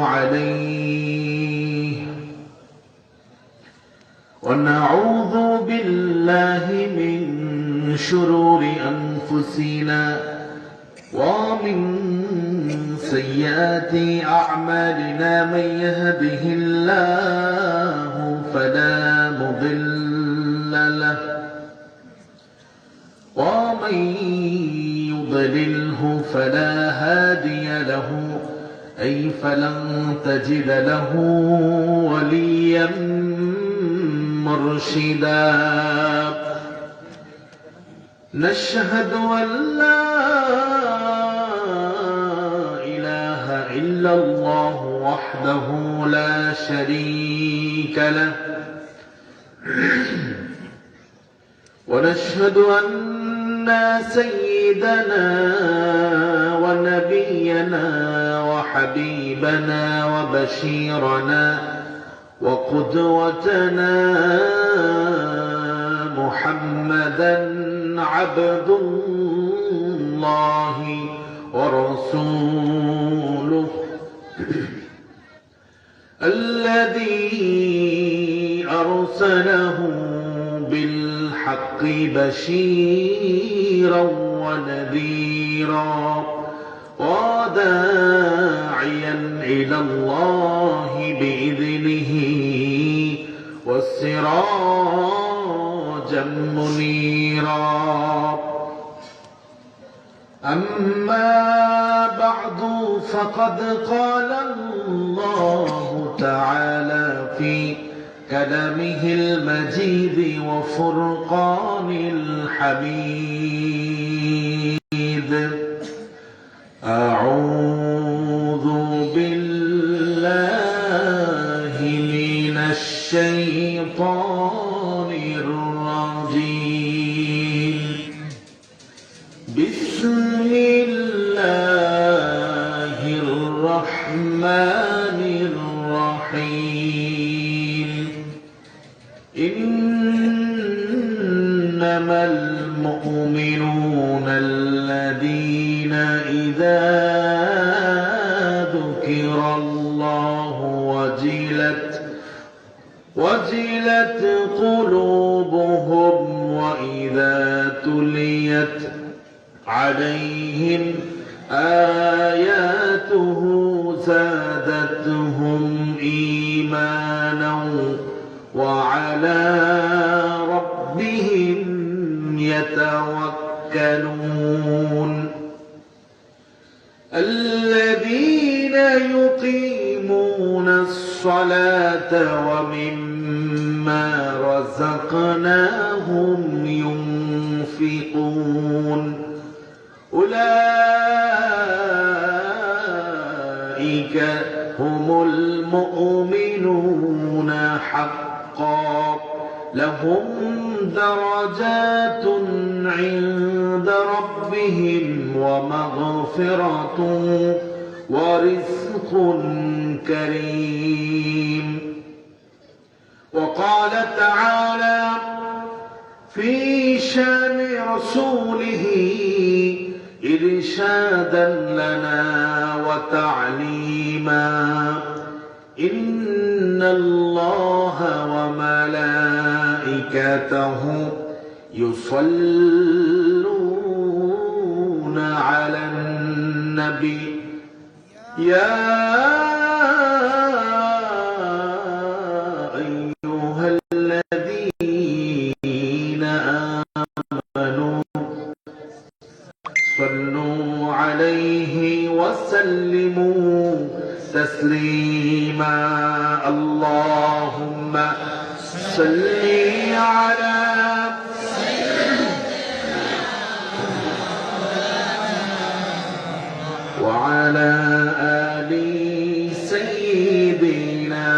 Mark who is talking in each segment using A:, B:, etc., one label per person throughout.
A: عليه ونعوذ بالله من شرور أنفسنا ومن سيئات أعمالنا من يهده الله فلا مضل له ومن يضلله فلا هادي له أي فلن تجد له وليا مرشدا نشهد أن لا إله إلا الله وحده لا شريك له ونشهد أن سيدنا ونبينا وحبيبنا وبشيرنا وقدوتنا محمدا عبد الله ورسوله الذي أرسله بالحق بشيرا ونذيرا وداعيا إلى الله بإذنه والسراجا منيرا أما بعد فقد قال الله تعالى في كلامه المجيد وفرقان الحميد أعوذ بالله من الشيطان الرجيم بسم الله الرحمن الرحيم إنما المؤمنون الذين إذا ذكر الله وجلت قلوبهم وإذا تليت عليهم آياته زادتهم إيمانا وعلى ربهم يتوكلون الذين يقيمون الصلاة ومما رزقناهم ينفقون أولئك هم المؤمنون حقا لهم درجات عند ربهم ومغفرة ورزق كريم وقال تعالى في شان رسوله إرشادا لنا وتعليما إن الله وملائكته يصلون على النبي يا أيها الذين آمنوا صلوا عليه وسلموا تسليما اللهم صل على وعلى آل سيدنا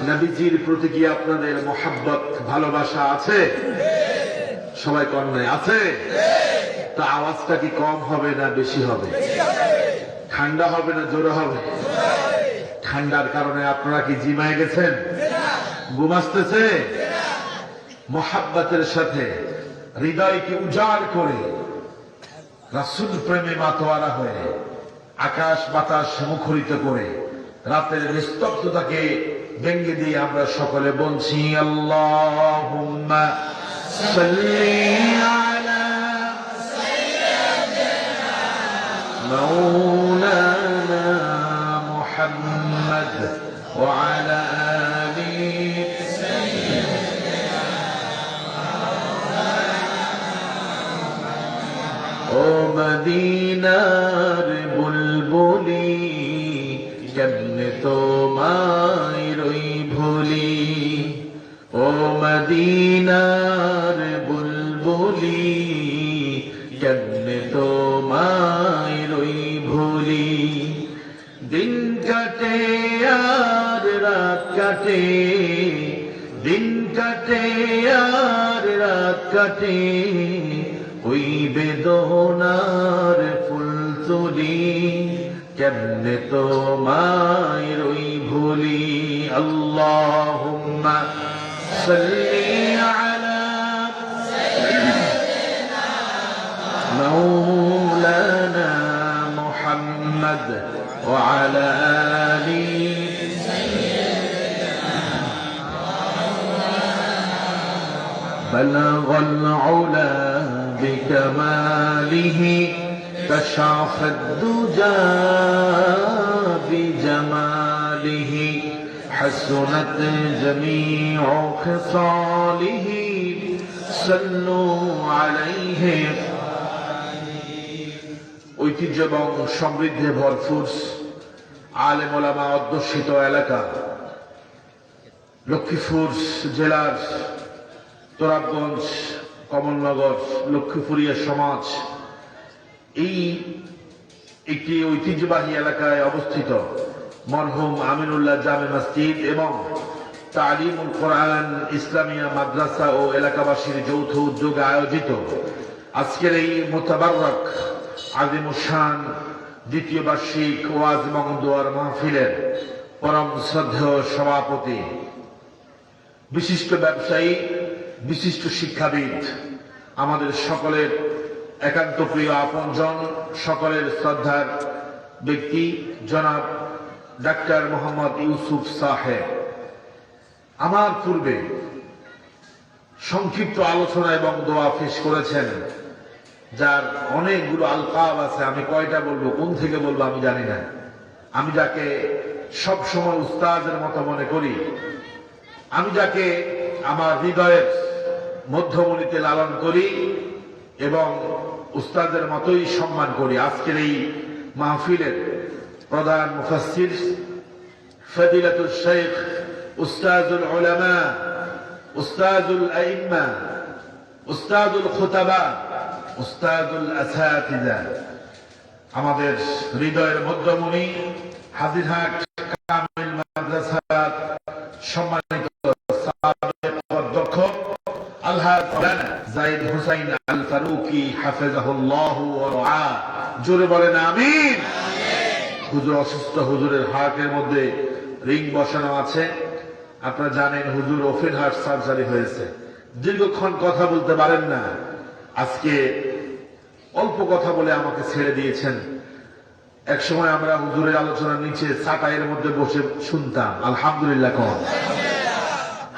A: নবীজির প্রতি কি আপনাদের মোহাব্বত ভালোবাসা আছে? সবাই কোন নাই আছে? তা আওয়াজটা কি কম হবে না বেশি হবে? ঠান্ডা হবে না জোরে হবে? ঠান্ডার কারণে আপনারা কি জিমায় গেছেন? ঘুম আসতেছে? মোহাব্বতের সাথে হৃদয়কে উজাড় করে রাসূল প্রেমে মাতোয়ারা হয়ে আকাশ বাতাস মুখরিত করে রাতের নিস্তব্ধতাকে ভেঙে দিয়ে আমরা সকলে বলছি আল্লাহুম্মা সাল্লি আলা মাওলানা মুহাম্মদ ওয়া আলা আলি ও মদিনার বুলবুলি কেমনে তোমায় রই ভুলি ও মদিনার বুলবুলি কেমনে তোমায় রই ভুলি দিন কাটে আর রাত কাটে দিন কাটে আর রাত কাটে ওই বেদনার ফুল তুলি কেমনে তোমায় রই ভুলি আল্লাহুম্মা সাল্লি আলা মাওলানা মুহাম্মদ ওয়া আলা আলি بلغ العلا بكماله كشف الدجى بجماله حسنت جميع خصاله صلوا عليه ঐতিহ্য এবং সমৃদ্ধি ভরপুর আলেম ওলামা অধ্যুষিত এলাকা লক্ষ্মীপুর জেলার তোরাবগঞ্জ কমলনগর লক্ষ্মীপুরিয়া সমাজ এই একটি ঐতিহ্যবাহী এলাকায় অবস্থিত মরহুম আমিনুল্লাহ জামে মসজিদ এবং তালিমুল কোরআন ইসলামিয়া মাদ্রাসা ও এলাকাবাসীর যৌথ উদ্যোগে আয়োজিত আজকের এই মোতাবারক আজিমুশ শান দ্বিতীয় বার্ষিক ওয়াজ এবং দোয়ার মাহফিলের পরম শ্রদ্ধেয় সভাপতি বিশিষ্ট ব্যবসায়ী বিশিষ্ট শিক্ষাবিদ আমাদের সকলের একান্ত প্রিয় আপনজন সকলের শ্রদ্ধার ব্যক্তি জনাব ডাক্তার মোহাম্মদ ইউসুফ সাহেব আমার পূর্বে সংক্ষিপ্ত আলোচনা এবং দোয়া পেশ করেছেন যার অনেকগুলো আলকাব আছে আমি কয়টা বলবো কোন থেকে বলবো আমি জানি না আমি যাকে সব সময় উস্তাদের মতো মনে করি আমি যাকে আমার হৃদয়ের মধ্যমণিতে লালন করি এবং উস্তাদের মতোই সম্মান করি আজকের এই মাহফিলের প্রধান মুফাসসির ফজিলাতুল শেখ উস্তাদুল উলামা উস্তাদুল আইম্মা উস্তাদুল খুতাবা উস্তাদুল আসাতিজা আমাদের হৃদয়ের মধ্যমণি হাজিরহাট কামিল মাদ্রাসার সম্মানিত সাবেক অধ্যক্ষ আলহাজ জাইদ হুসাইন আল ফারুকি হাফেজাহুল্লাহ ওয়া রাআ জোরে বলেন আমিন হুজুর অসুস্থ হুজুরের হার্টের মধ্যে রিং বসানো আছে আপনারা জানেন হুজুর ওপেন হার্ট সার্জারি হয়েছে দীর্ঘক্ষণ কথা বলতে পারেন না আজকে অল্প কথা বলে আমাকে ছেড়ে দিয়েছেন এক সময় আমরা হুজুরের আলোচনার নিচে চাটাইয়ের মধ্যে বসে শুনতাম আলহামদুলিল্লাহ কোন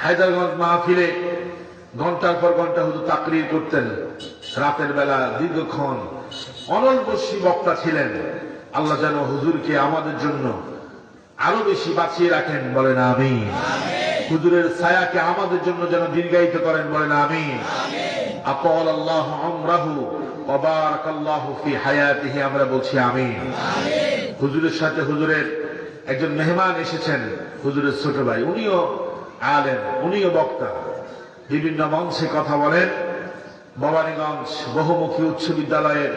A: হায়দারগঞ্জ মাহফিলে ঘন্টার পর ঘন্টা হুজুর তাকরীর করতেন রাতের বেলা দীর্ঘক্ষণ অনলবর্ষী বক্তা ছিলেন আল্লাহ যেন হুজুরকে আমাদের জন্য আরো বেশি বাঁচিয়ে রাখেন বলেন আমিন হুজুরের ছায়াকে আমাদের জন্য যেন দীর্ঘায়িত করেন বলেন আমিন আতাল আল্লাহু উমরাহু ওয়া বারাকাল্লাহু ফি হায়াতিহি আমরা বলছি আমিন হুজুরের সাথে হুজুরের একজন মেহমান এসেছেন হুজুরের ছোট ভাই উনিও আলেম উনিও বক্তা বিভিন্ন মঞ্চে কথা বলেন ভবানীগঞ্জ বহুমুখী উচ্চ বিদ্যালয়ের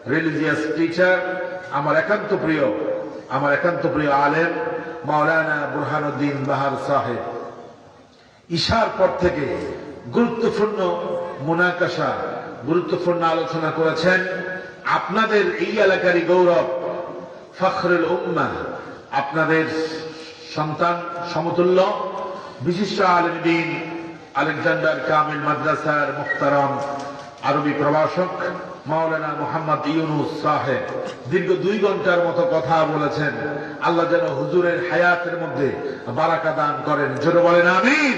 A: রিলিজিয়াস টিচার আমার একান্ত প্রিয় আলেম মাওলানা বুরহানুদ্দিন বাহার সাহেব ঈশার পর থেকে গুরুত্বপূর্ণ মুনাকাশা গুরুত্বপূর্ণ আলোচনা করেছেন আপনাদের এই এলাকারই গৌরব ফখরুল উম্মাহ আপনাদের সন্তান সমতুল্য বিশিষ্ট আলেম দ্বীন আলেকজান্ডার কামিল মাদ্রাসার মুহতারাম আরবি প্রভাষক মাওলানা মুহাম্মদ ইউনুস সাহেব দীর্ঘ 2 ঘন্টার মতো কথা বলেছেন। আল্লাহ যেন হুজুরের হায়াতের মধ্যে বারাকা দান করেন, জোরে বলেন আমিন।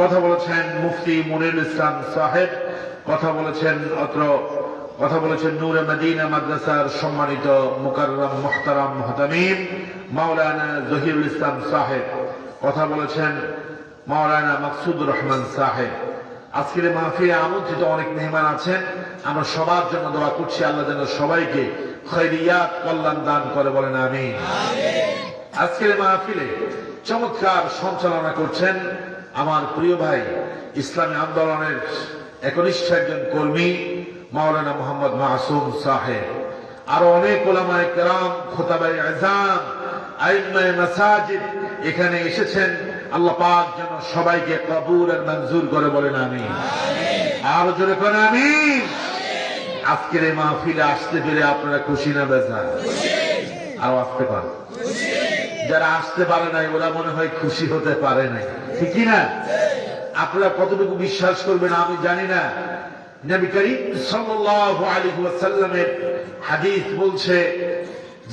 A: কথা বলেছেন মুফতি মনিরুল ইসলাম সাহেব, কথা বলেছেন নূরে মদিনা মাদ্রাসার সম্মানিত মুকাররম মুহতারাম মুহতামিম মাওলানা জহিরুল ইসলাম সাহেব, কথা বলেছেন মাওলানা মাকসুদুর রহমান সাহেব। আজকের মাহফিলে আমন্ত্রিত অনেক মেহমান আছেন। আমরা সবার জন্য দোয়া করছি, আল্লাহ যেন সবাইকে খৈরিয়াত কল্যাণ দান করে, বলেন আমিন। আজকের মাহফিলে চমৎকার সঞ্চালনা করছেন আমার প্রিয় ভাই, ইসলামী আন্দোলনের একনিষ্ঠ একজন কর্মী মাওলানা মোহাম্মদ মাসুম সাহেব। আরো অনেক উলামায়ে কেরাম, খুতাবায়ে আযম, আইম্মায়ে মাসাজিদ এখানে এসেছেন। আল্লাহ পাক যেন সবাইকে কবুল আর মঞ্জুর করে, বলেন আমিন। আর জোরে করে আমিন। আজকের এই মাহফিলে আসতে পেরে আপনারা খুশি না বেজার? আরো আসতে পারেন। যারা আসতে পারে নাই ওরা মনে হয় খুশি হতে পারে নাই, ঠিক না? আপনারা কতটুকু বিশ্বাস করবেন আমি জানি না। নবী করিম সাল্লাল্লাহু আলাইহি ওয়াসাল্লামের হাদিস বলছে,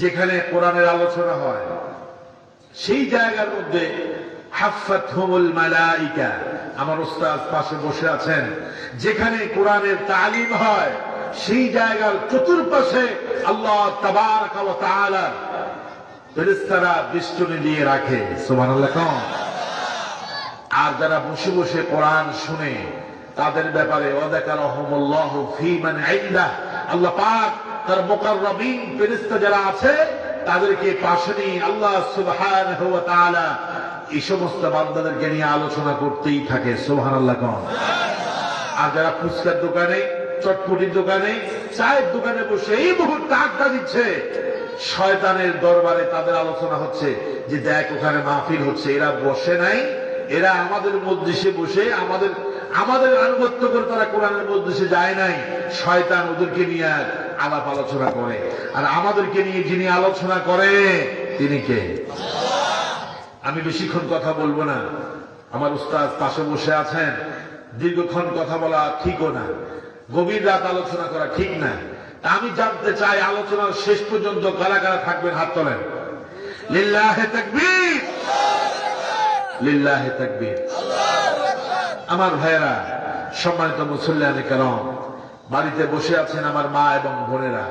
A: যেখানে কোরআনের আলোচনা হয় সেই জায়গার মধ্যে হাফাতহুমুল মালাইকা, আমার উস্তাদ পাশে বসে আছেন, যেখানে কোরআনের তালিম হয় সেই জায়গার চতুর্পাশে আল্লাহ তাবারক ওয়া তাআলা ফেরেশতারা বেষ্টনী দিয়ে রাখে, সুবহানাল্লাহ। আর যারা বসে বসে কোরআন শুনে তাদের ব্যাপারে ওয়াযাকারাহুমুল্লাহু ফী মান ইনদাহ, আল্লাহ পাক তার মুকাররবিন ফেরেশতা যারা আছে তাদেরকে পাশে নিয়ে আল্লাহ সুবহানাহু ওয়া তাআলা এই সমস্ত বান্দাদেরকে নিয়ে আলোচনা করতেই থাকে, সুবহানাল্লাহ। আর যারা ফুচকার দোকানে, চটপটির দোকানে, চায়ের দোকানে বসে এই মুহূর্তে আড্ডা দিচ্ছে, শয়তানের দরবারে তাদের আলোচনা হচ্ছে যে দেখ ওখানে মাহফিল হচ্ছে, এরা বসে নাই, এরা আমাদের মজলিসে বসে আমাদের আনুগত্য করে তারা কোরআনের মজলিসে যায় নাই। শয়তান ওদেরকে নিয়ে আলাপ আলোচনা করে, আর আমাদেরকে নিয়ে যিনি আলোচনা করে তিনি কে? আমি বেশিক্ষণ কথা বলবো না, আমার উস্তাদ পাশে বসে আছেন। দীর্ঘক্ষণ কথা বলা ঠিকও না, গভীর রাত আলোচনা করা ঠিক না। আমি জানতে চাই আলোচনার শেষ পর্যন্ত কারা কারা থাকবেন, হাত তোলেন। লিল্লাহে তাকবীর, লিল্লাহে তাকবীর। আমার ভাইয়েরা, সম্মানিত মুসল্লিয়ানে কেরাম, বাড়িতে বসে আছেন আমার মা এবং বোনেরা,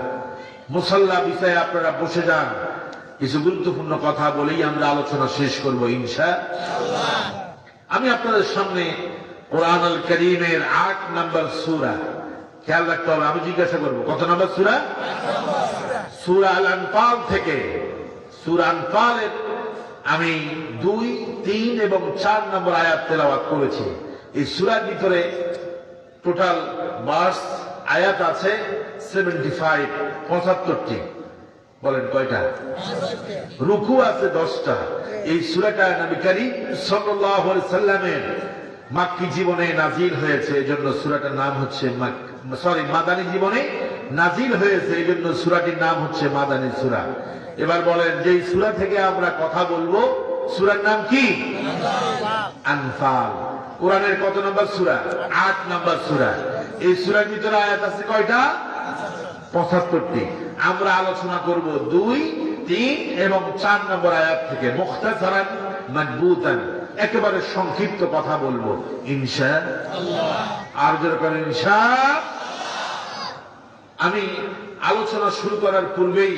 A: মুসাল্লা বিছায় আপনারা বসে যান। কিছু গুরুত্বপূর্ণ কথা বলেই আমরা আলোচনা শেষ করব ইনশাআল্লাহ। আমি আপনাদের সামনে কোরআন আল কারীমের 8 নম্বর সূরা, খেয়াল রাখতে হবে, আমি জিজ্ঞাসা করব কত নম্বর সূরা? সূরা আল আনফাল থেকে, সূরা আনফালের আমি 2, 3 এবং 4 নম্বর আয়াত তেলাওয়াত করেছি। এই সূরার ভিতরে টোটাল ভার্স আয়াত আছে 75, 75টি। বলেন কয়টা? রুকু আছে 10টা। এই সূরাটা নবী করিম সাল্লাল্লাহু আলাইহি সাল্লামের মাক্কি জীবনে নাজিল হয়েছে, এজন্য সূরাটার নাম হচ্ছে মাদানী জীবনে নাজিল হয়েছে, এজন্য সূরাটির নাম হচ্ছে মাদানী সূরা। এবার বলেন যে সূরা থেকে আমরা কথা বলবো, সূরার নাম কি? আনফাল। কোরআনের কত নম্বর সূরা? 8 নম্বর সূরা। এই সূরার ভিতরে আয়াত আছে কয়টা? 75টি। আমরা আলোচনা করব 2, 3 এবং 4 নম্বর আয়াত থেকে, মুখতাসারান মাদবুতান, একেবারে সংক্ষিপ্ত কথা বলবো ইনশাআল্লাহ। আর যেরকম ইনশাআল্লাহ। আমি আলোচনা শুরু করার পূর্বেই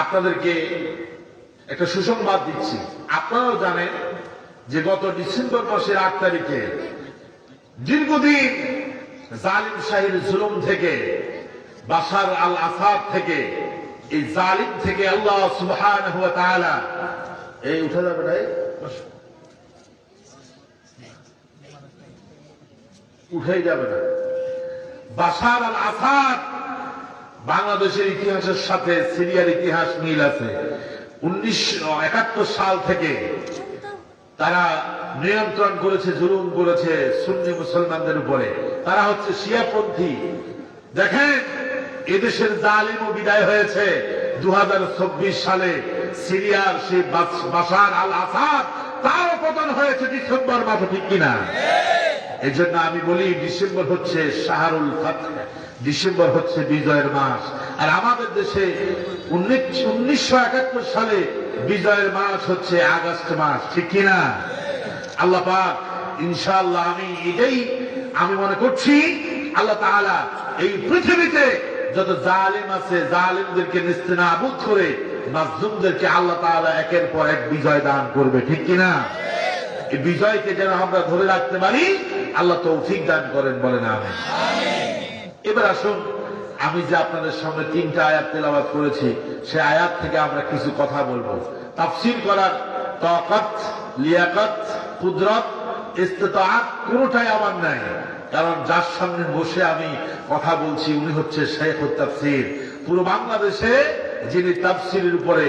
A: আপনাদেরকে একটা সুসংবাদ দিচ্ছি। আপনারাও জানেন যে গত ডিসেম্বর মাসের 8 তারিখে দীর্ঘদিন জালিম শাহীর জুলুম থেকে, বাশার আল আসাদ থেকে, এই জালিম থেকে আল্লাহ সুবহানাহু ওয়া তাআলা, এই উঠে যাবে না, উঠেই যাবে না। বাশার আল আসাদ, বাংলাদেশের ইতিহাসের সাথে সিরিয়ার ইতিহাস মিল আছে। 1971 সাল থেকে তারা নিয়ন্ত্রণ করেছে, জুলুম করেছে সুন্নি মুসলমানদের উপরে। তারা হচ্ছে শিয়াপন্থী। দেখেন, এদেশের জালিমও বিদায় হয়েছে। 2024 সালে সিরিয়ার সেই বাশার আল আসাদ, তারও পতন হয়েছে ডিসেম্বর মাসে, ঠিক কিনা? এই জন্য আমি বলি ডিসেম্বর হচ্ছে শাহরুল ফাতহ, ডিসেম্বর হচ্ছে বিজয়ের মাস। আর আমাদের দেশে 1971 সালে বিজয়ের মাস হচ্ছে আগস্ট মাস, ঠিক কিনা? আল্লাহ পাক ইনশাআল্লাহ, আমি মনে করছি আল্লাহ তাআলা এই পৃথিবীতে যত জালেম আছে জালেমদেরকে নিস্তেনাবুদ করে মাজলুমদেরকে আল্লাহ তাআলা একের পর এক বিজয় দান করবে, ঠিক কিনা? এই বিজয়কে যেন আমরা ধরে রাখতে পারি, আল্লাহ তৌফিক দান করেন, বলেন আমিন। এবার আসুন, আমি যে আপনাদের সামনে 3টা আয়াত তেলাওয়াত করেছি, সে আয়াত থেকে আমরা কিছু কথা বলবো। তাফসীর করার তাকাত, লিয়াকাত, কুদরত, ইস্তিতাআত কোনটাই আমার নাই, কারণ যার সামনে বসে আমি কথা বলছি উনি হচ্ছে শাইখুত তাফসীর। পুরো বাংলাদেশে যিনি তাফসীরের উপরে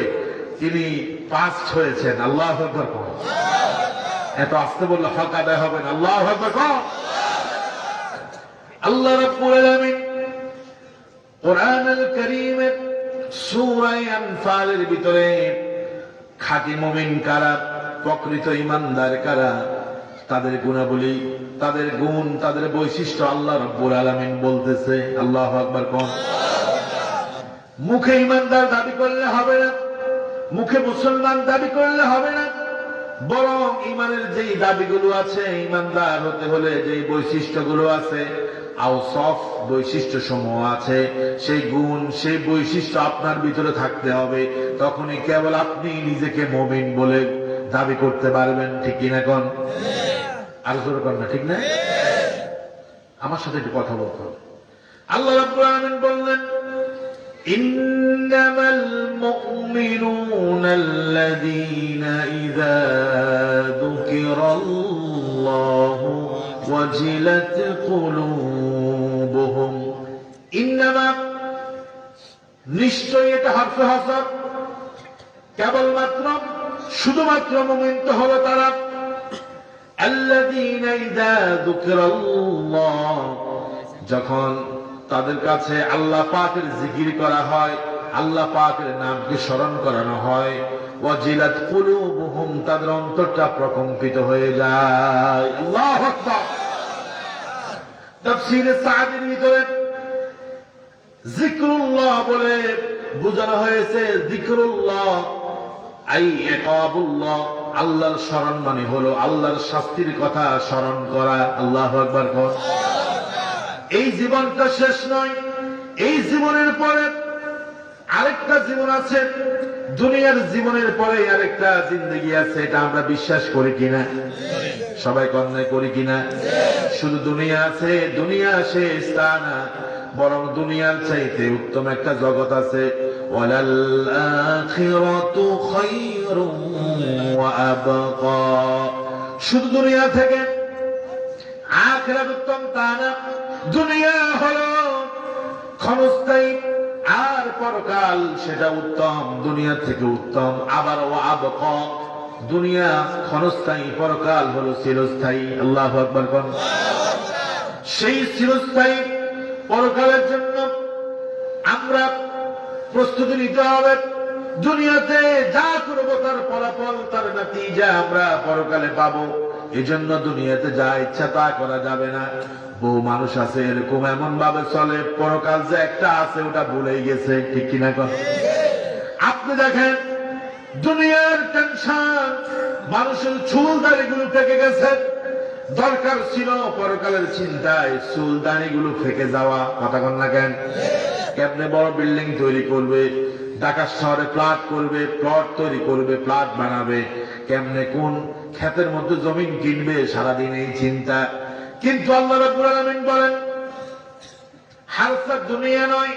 A: তিনি পাস্ট হয়েছেন। আল্লাহু আকবার। এত আস্তে বললে হক আদায় হবে না। আল্লাহু আকবার। আল্লাহ রাব্বুল আলামিন কোরআনুল কারীমের সূরা আনফালের ভিতরে খাঁটি মুমিন কারা, প্রকৃত ঈমানদার কারা, তাদের গুণাবলী, তাদের গুণ, তাদের বৈশিষ্ট্য আল্লাহ রাব্বুল আলামিন বলতেছে। আল্লাহু আকবার। কোন মুখে ঈমানদার দাবি করলে হবে না, মুখে মুসলমান দাবি করলে হবে না, বরং ঈমানের যেই দাবিগুলো আছে, ঈমানদার হতে হলে যেই বৈশিষ্ট্যগুলো আছে, আওসাফ বৈশিষ্ট্য সমূহ আছে, সেই গুণ, সেই বৈশিষ্ট্য আপনার ভিতরে থাকতে হবে। তখনই কেবল আপনি নিজেকে মুমিন বলে দাবি করতে পারবেন, ঠিক কিনা? কোন আর জোরে কোন না, ঠিক না? আমার সাথে একটু কথা বলতে হবে। আল্লাহ রাব্বুল আলামিন বললেন, ইন্নামাল মুমিনুনাল্লাযীনা ইযা যুকিরাল্লাহু ওয়াজিলাত কুলুবুহুম। ইন্নামা নিশ্চয়ই, এটা হরফে হাসর, কেবলমাত্র শুধুমাত্র মুমিন তো হলো তারা, আল্লাযীনা ইযা যুকিরাল্লাহ, যখন তাদের কাছে আল্লাহ পাকের জিকির করা হয়, আল্লাহ পাকের নামকে স্মরণ করানো হয়, ওয়াজিলাত কুলুবুহুম, তাদের অন্তরটা প্রকম্পিত হয়ে যায়। আল্লাহু আকবার। তাফসীরে সাঈদীর ভিতরে যিকরুল্লাহ বলে বোঝানো হয়েছে, যিকরুল্লাহ আই ইকাবুল্লাহ, আল্লাহর স্মরণ মানে হলো আল্লাহর শাস্তির কথা স্মরণ করা। আল্লাহু আকবার। এই জীবনটা শেষ নয়, এই জীবনের পরে আরেকটা জীবন আছে, দুনিয়ার জীবনের পরে আরেকটা জিন্দেগি আছে। এটা আমরা বিশ্বাস করি কিনা? সবাই কন্যায় করি কিনা? শুধু দুনিয়া আছে, দুনিয়া শেষ তা না, বরং দুনিয়ার চাইতে উত্তম একটা জগৎ আছে। ওয়ালাল আখিরাতু খায়রুন ওয়া আবকা। শুধু দুনিয়া থেকে আখিরাত উত্তম তা না, দুনিয়া হলো ক্ষণস্থায়ী, আর পরকাল সেটা উত্তম, দুনিয়া থেকে উত্তম। আবার ও আবকা, দুনিয়া ক্ষণস্থায়ী, পরকাল হলো চিরস্থায়ী। আল্লাহু আকবার। কোন সেই চিরস্থায়ী পরকালের জন্য আমরা প্রস্তুতি নিতে হবে। দুনিয়াতে যা করবো তার ফলাফল, তার নতিজা আমরা পরকালে পাবো। এই জন্য দুনিয়াতে যা ইচ্ছা তা করা যাবে না। বহু মানুষ আছে এরকম, এমন ভাবে চলে পরকাল যে একটা আছে ওটা ভুলেই গেছে, ঠিক কিনা? আপনি দেখেন দুনিয়ার টেনশন, মানুষের চুল দাড়িগুলো ফেঁকে গেছে। দরকার ছিল পরকালের চিন্তায় চুল দাড়িগুলো ফেঁকে যাওয়া। কথা কন না কেন? কেমনে বড় বিল্ডিং তৈরি করবে, ঢাকা শহরে প্লট করবে, প্লট তৈরি করবে, প্লট বানাবে, কেমনে কোন ক্ষেতের মধ্যে জমিন কিনবে, সারাদিন এই চিন্তা। কিন্তু আল্লাহ রাব্বুল আলামিন বলেন, হারসাত দুনিয়া নয়,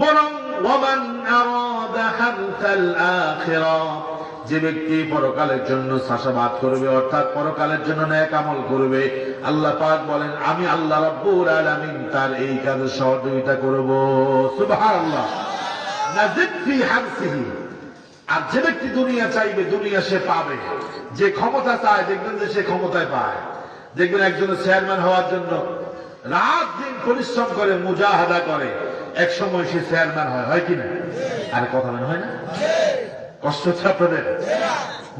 A: বরং ওয়ামান আরাদা হারসাল আখিরা, যে ব্যক্তি পরকালের জন্য চাষাবাদ করবে, অর্থাৎ পরকালের জন্য নেক আমল করবে, আল্লাহ পাক বলেন আমি আল্লাহ রাব্বুল আলামিন তার এই কাজে সহযোগিতা করব। সুবহানাল্লাহ। নাজিদ ফি হারসিহি। আর যে ব্যক্তি দুনিয়া চাইবে, দুনিয়া সে পাবে। যে ক্ষমতা চায়, দেখবেন যে সে ক্ষমতায় পায়। দেখবেন একজনের চেয়ারম্যান হওয়ার জন্য রাত দিন পরিশ্রম করে, মুজাহাদা করে, এক সময় সে চেয়ারম্যান হয়, হয় কিনা? আরে কথা মনে হয় না? কষ্ট হচ্ছে আপনাদের?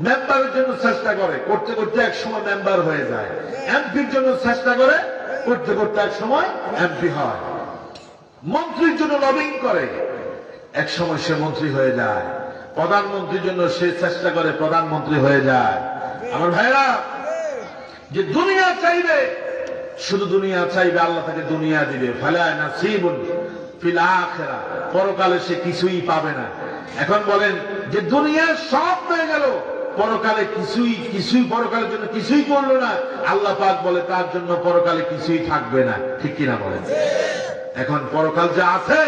A: মেম্বারের জন্য চেষ্টা করে, করতে করতে এক সময় মেম্বার হয়ে যায়। এমপির জন্য চেষ্টা করে, করতে করতে এক সময় এমপি হয়। মন্ত্রীর জন্য লবিং করে, এক সময় সে মন্ত্রী হয়ে যায়। প্রধানমন্ত্রীর জন্য সে চেষ্টা করে, প্রধানমন্ত্রী হয়ে যায়। আমার ভাইরা, যে দুনিয়া চাইবে, শুধু দুনিয়া চাইবে, আল্লাহ তাকে দুনিয়া দিবে। ফালা নাসিবুন ফিল আখিরাহ, পরকালে সে কিছুই পাবে না। এখন বলেন যে দুনিয়া সব পেয়ে গেল, পরকালে কিছুই পরকালের জন্য কিছুই করলো না, আল্লাহ পাক বলে তার জন্য পরকালে কিছুই থাকবে না। ঠিক কিনা বলেন? এখন পরকাল যা আছে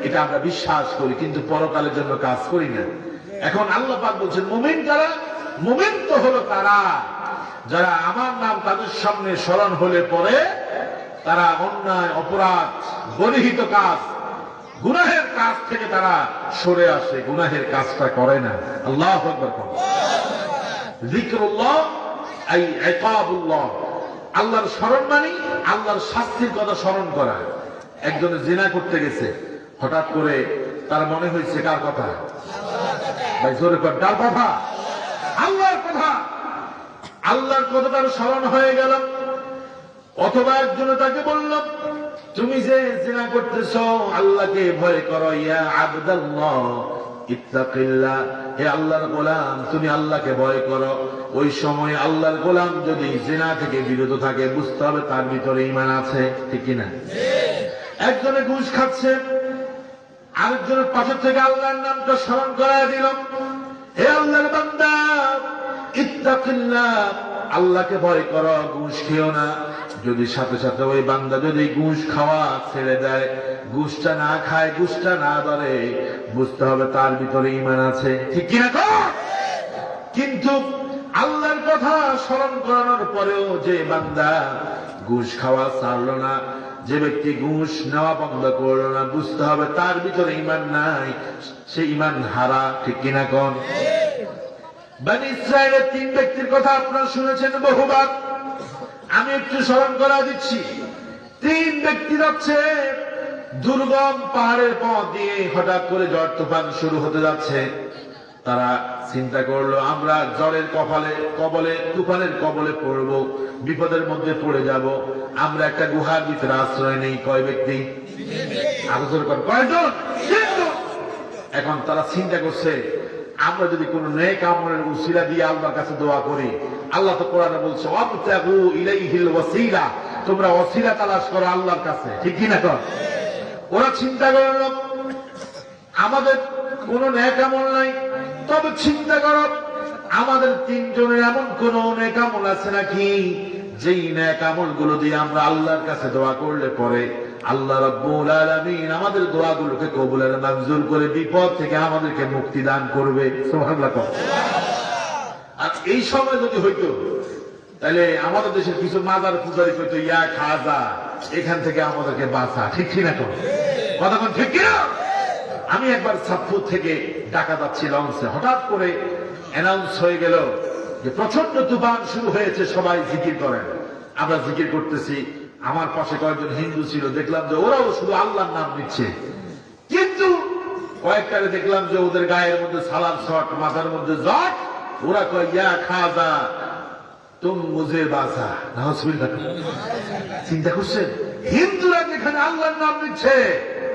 A: এটা আমরা বিশ্বাস করি, কিন্তু পরকালের জন্য কাজ করি না। এখন আল্লাহ পাক বলছেন মুমিন যারা, মুমিন তো হলো তারা যারা আমার নাম তাদের সামনে স্মরণ হলে পরে তারা অন্যায়, অপরাধ, গরিহিত কাজ, গুনাহের কাজ থেকে তারা সরে আসে, গুনাহের কাজটা করে না। আল্লাহু আকবার। যিকরুল্লাহ আই ইকাবুল্লাহ, আল্লাহর স্মরণ মানে আল্লাহর শাস্তির কথা স্মরণ করা। একজনে জিনা করতে গেছে, হঠাৎ করে তার মনে হয়েছে কার কথা? ভাই জোরে কর, কার কথা? আল্লাহর কথা। আল্লাহর কথা তার স্মরণ হয়ে গেল। অথবা একজনে তাকে বলল, তুমি যে জিনা করতেছ আল্লাহকে ভয় করো, ইয়া আবদাল্লাহ ইত্তাকিল্লাহ, হে আল্লাহর গোলাম তুমি আল্লাহকে ভয় করো। ওই সময় আল্লাহর গোলাম যদি জিনা থেকে বিরত থাকে, বুঝতে হবে তার ভিতরে ঈমান আছে। ঠিক কিনা? একজনে ঘুষ খাচ্ছে, আরেকজনের পাশে থেকে আল্লাহর নামটা স্মরণ করায় দিল, হে আল্লাহর বান্দা ইত্তাকিল্লাহ, আল্লাহকে ভয় করো, ঘুষ খেও না। যদি সাথে সাথে ওই বান্দা যদি ঘুষ খাওয়া ছেড়ে দেয়, ঘুষটা না খায়, ঘুষটা না ধরে, বুঝতে হবে তার ভিতরে ঈমান আছে। ঠিক কিনা? কিন্তু আল্লাহর কথা স্মরণ করানোর পরেও যে বান্দা ঘুষ খাওয়া ছাড়লো না, যে ব্যক্তি ঘুষ নেওয়া বন্ধ করলো না, বুঝতে হবে তার ভিতরে ঈমান নাই, সে ঈমান হারা। ঠিক কিনা কোন? বনী ইসরায়েলের 3 ব্যক্তির কথা আপনারা শুনেছেন বহুবার, আমি একটু স্মরণ করা দিচ্ছি। 3 ব্যক্তি যাচ্ছে দুর্গম পাহাড়ের পথ দিয়ে, হঠাৎ করে ঝড় তুফান শুরু হতে যাচ্ছে। তারা চিন্তা করলো আমরা ঝড়ের কবলে, তুফানের কবলে পড়ব, বিপদের মধ্যে পড়ে যাব, আমরা একটা গুহার ভিতরে আশ্রয় নেই। কয় ব্যক্তি? কয়জন? এখন তারা চিন্তা করছে, আমরা যদি কোন নেক আমলের উসিলা দিয়ে আল্লাহর কাছে দোয়া করি, আল্লাহ তো কোরআনে বলছে ওয়াবতাগু ইলাইহিল ওয়াসিলা, তোমরা ওসিলা তালাশ করো আল্লাহর কাছে। ঠিক কি না? ওরা চিন্তা করলো আমাদের কোন নেক আমল নাই, তবে চিন্তা করো আমাদের 3 জনের এমন কোন নেক আমল আছে নাকি যেই নেক আমল গুলো দিয়ে আমরা আল্লাহর কাছে দোয়া করলে পরে আল্লাহ রাব্বুল আলামিন আমাদের দোয়াগুলোকে কবুল আর মঞ্জুর করে বিপদ থেকে আমাদেরকে মুক্তি দান করবে। সুবহানাল্লাহ। আর এই সময় যদি হইতো, তাহলে আমাদের দেশের কিছু মাজার পূজারি কইতো ইয়া খাজা, এখান থেকে আমাদেরকে বাঁচা। ঠিক কিনা? কথা কোন ঠিক কিনা? আমি একবার সাতপুর থেকে ঢাকা যাচ্ছি লঞ্চে, হঠাৎ করে অ্যানাউন্স হয়ে গেল যে প্রচন্ড তুফান শুরু হয়েছে, সবাই জিকির করেন। আমরা জিকির করতেছি, আমার পাশে কয়েকজন হিন্দু ছিল, দেখলাম যে ওরাও শুধু আল্লাহর নাম নিচ্ছে। কিন্তু কয়েকটারে দেখলাম যে ওদের গায়ের মধ্যে সালাম শট, মাথার মধ্যে জট, ওরা কয় ইয়া খাজা তুম মুঝে বাঁচা। নাউজুবিল্লাহ। চিন্তা করছেন হিন্দুরা যেখানে আল্লাহর নাম নিচ্ছে,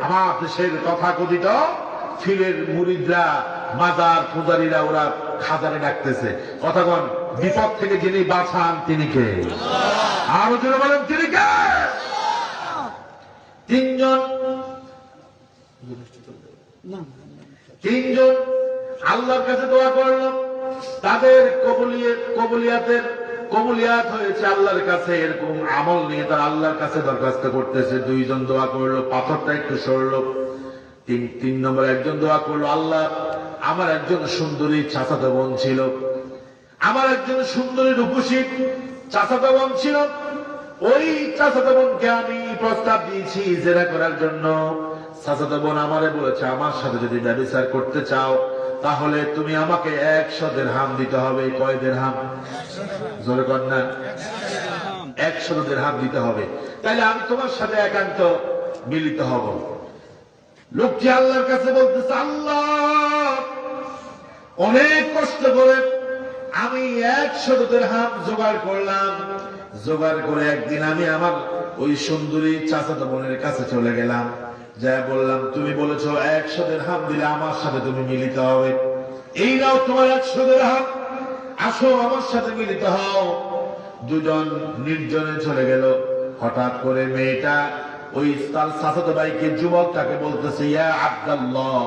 A: আমার দেশের তথাকথিত ফিরের মুরিদরা, মাজার পূজারীরা, ওরা খাজারে ডাকতেছে। কথা বল, বিপদ থেকে যিনি বাঁচান তিনি কে? আরো জোরে বলেন তিনি কে? 3 জন আল্লাহর কাছে দোয়া করল, তাদের কবুলিয়াত হয়েছে আল্লাহর কাছে। এরকম আমল নিয়ে তারা আল্লাহর কাছে দরখাস্ত করতেছে। 2 জন দোয়া করলো, পাথরটা একটু সরলো। 3 নম্বর একজন দোয়া করলো, আল্লাহ আমার একজন সুন্দরী চাচাতো বোন ছিল, আমার একজন সুন্দরী রূপসী চাচাতো বোন ছিল, ওই চাচাতো বোনকে আমি প্রস্তাব দিয়েছি জেনা করার জন্য। চাচাতো বোন আমারে বলেছে আমার সাথে যদি ব্যভিচার করতে চাও তাহলে তুমি আমাকে 100 দিরহাম দিতে হবে। কয় দিরহাম? জোরে কর না। 100 দিরহাম দিতে হবে, তাহলে আমি তোমার সাথে একান্ত মিলিত হব। লোকটি আল্লাহর কাছে বলতেছে, আল্লাহ অনেক কষ্ট করে আমি 100 দিরহাম জোগাড় করলাম। জোগাড় করে একদিন আমি আমার ওই সুন্দরী চাচাতো বোনের কাছে চলে গেলাম, যা বললাম তুমি বলেছো 100 দিরহাম দিলে আমার সাথে তুমি মিলিত হবে, এই নাও তোমার 100 দিরহাম, আসো আমার সাথে মিলিত হও। দুজন নির্জনে চলে গেল। হঠাৎ করে মেয়েটা ওই তার চাচাতো ভাইকে, যুবকটাকে বলতেছে, ইয়া আব্দুল্লাহ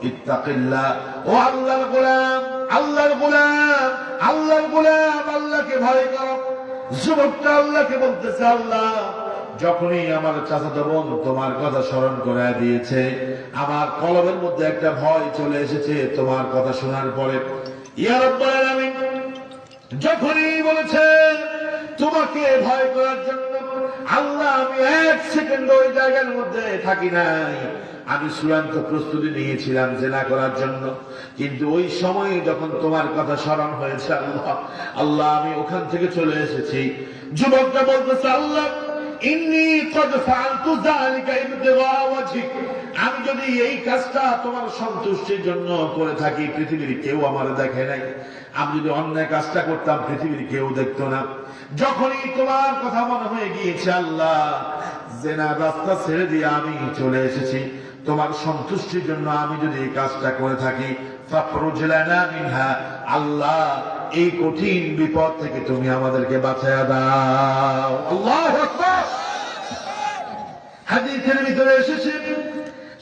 A: ইত্তাকিল্লাহ, ও আল্লাহর গোলাম, আল্লাহর গোলাম, আল্লাহর গোলাম, আল্লাহকে ভয় করো। যুবকটা আল্লাহকে বলতেছে, আল্লাহ যখনই আমার চাচাতো বোন তোমার কথা স্মরণ করে দিয়েছে, আমার কলবের মধ্যে একটা ভয় চলে এসেছে তোমার কথা শোনার পরে। ইয়া রাব্বুল আলামিন যখনই বলেছে তোমাকে ভয় করার জন্য, আল্লাহ আমি 1 সেকেন্ড ওই জায়গার মধ্যে থাকি নাই। আমি চূড়ান্ত প্রস্তুতি নিয়েছিলাম জেনা করার জন্য, কিন্তু ওই সময়ে যখন তোমার কথা স্মরণ হয়েছে আল্লাহ, আল্লাহ আমি ওখান থেকে চলে এসেছি। যুবকটা বলতেছে, আল্লাহ ইন্নী কদ ফাআলতু যালিকা ইবতিগা ওয়াজহিক, আমি যদি এই কাজটা তোমার সন্তুষ্টির জন্য করে থাকি, পৃথিবীর কেউ আমার দেখে নাই। আমি যদি অন্যায় কাজটা করতাম, পৃথিবীর কেউ দেখতো না। যখনই তোমার কথা মনে হয়ে গিয়েছে আল্লাহ, জেনার রাস্তা ছেড়ে দিয়ে আমি চলে এসেছি তোমার সন্তুষ্টির জন্য। আমি যদি এই কাজটা করে থাকি, ফাখরুজ লানা মিনহা, আল্লাহ এই কঠিন বিপদ থেকে তুমি আমাদেরকে বাঁচায়া দাও। আল্লাহু আকবার। হাদিসের ভিতরে এসেছে,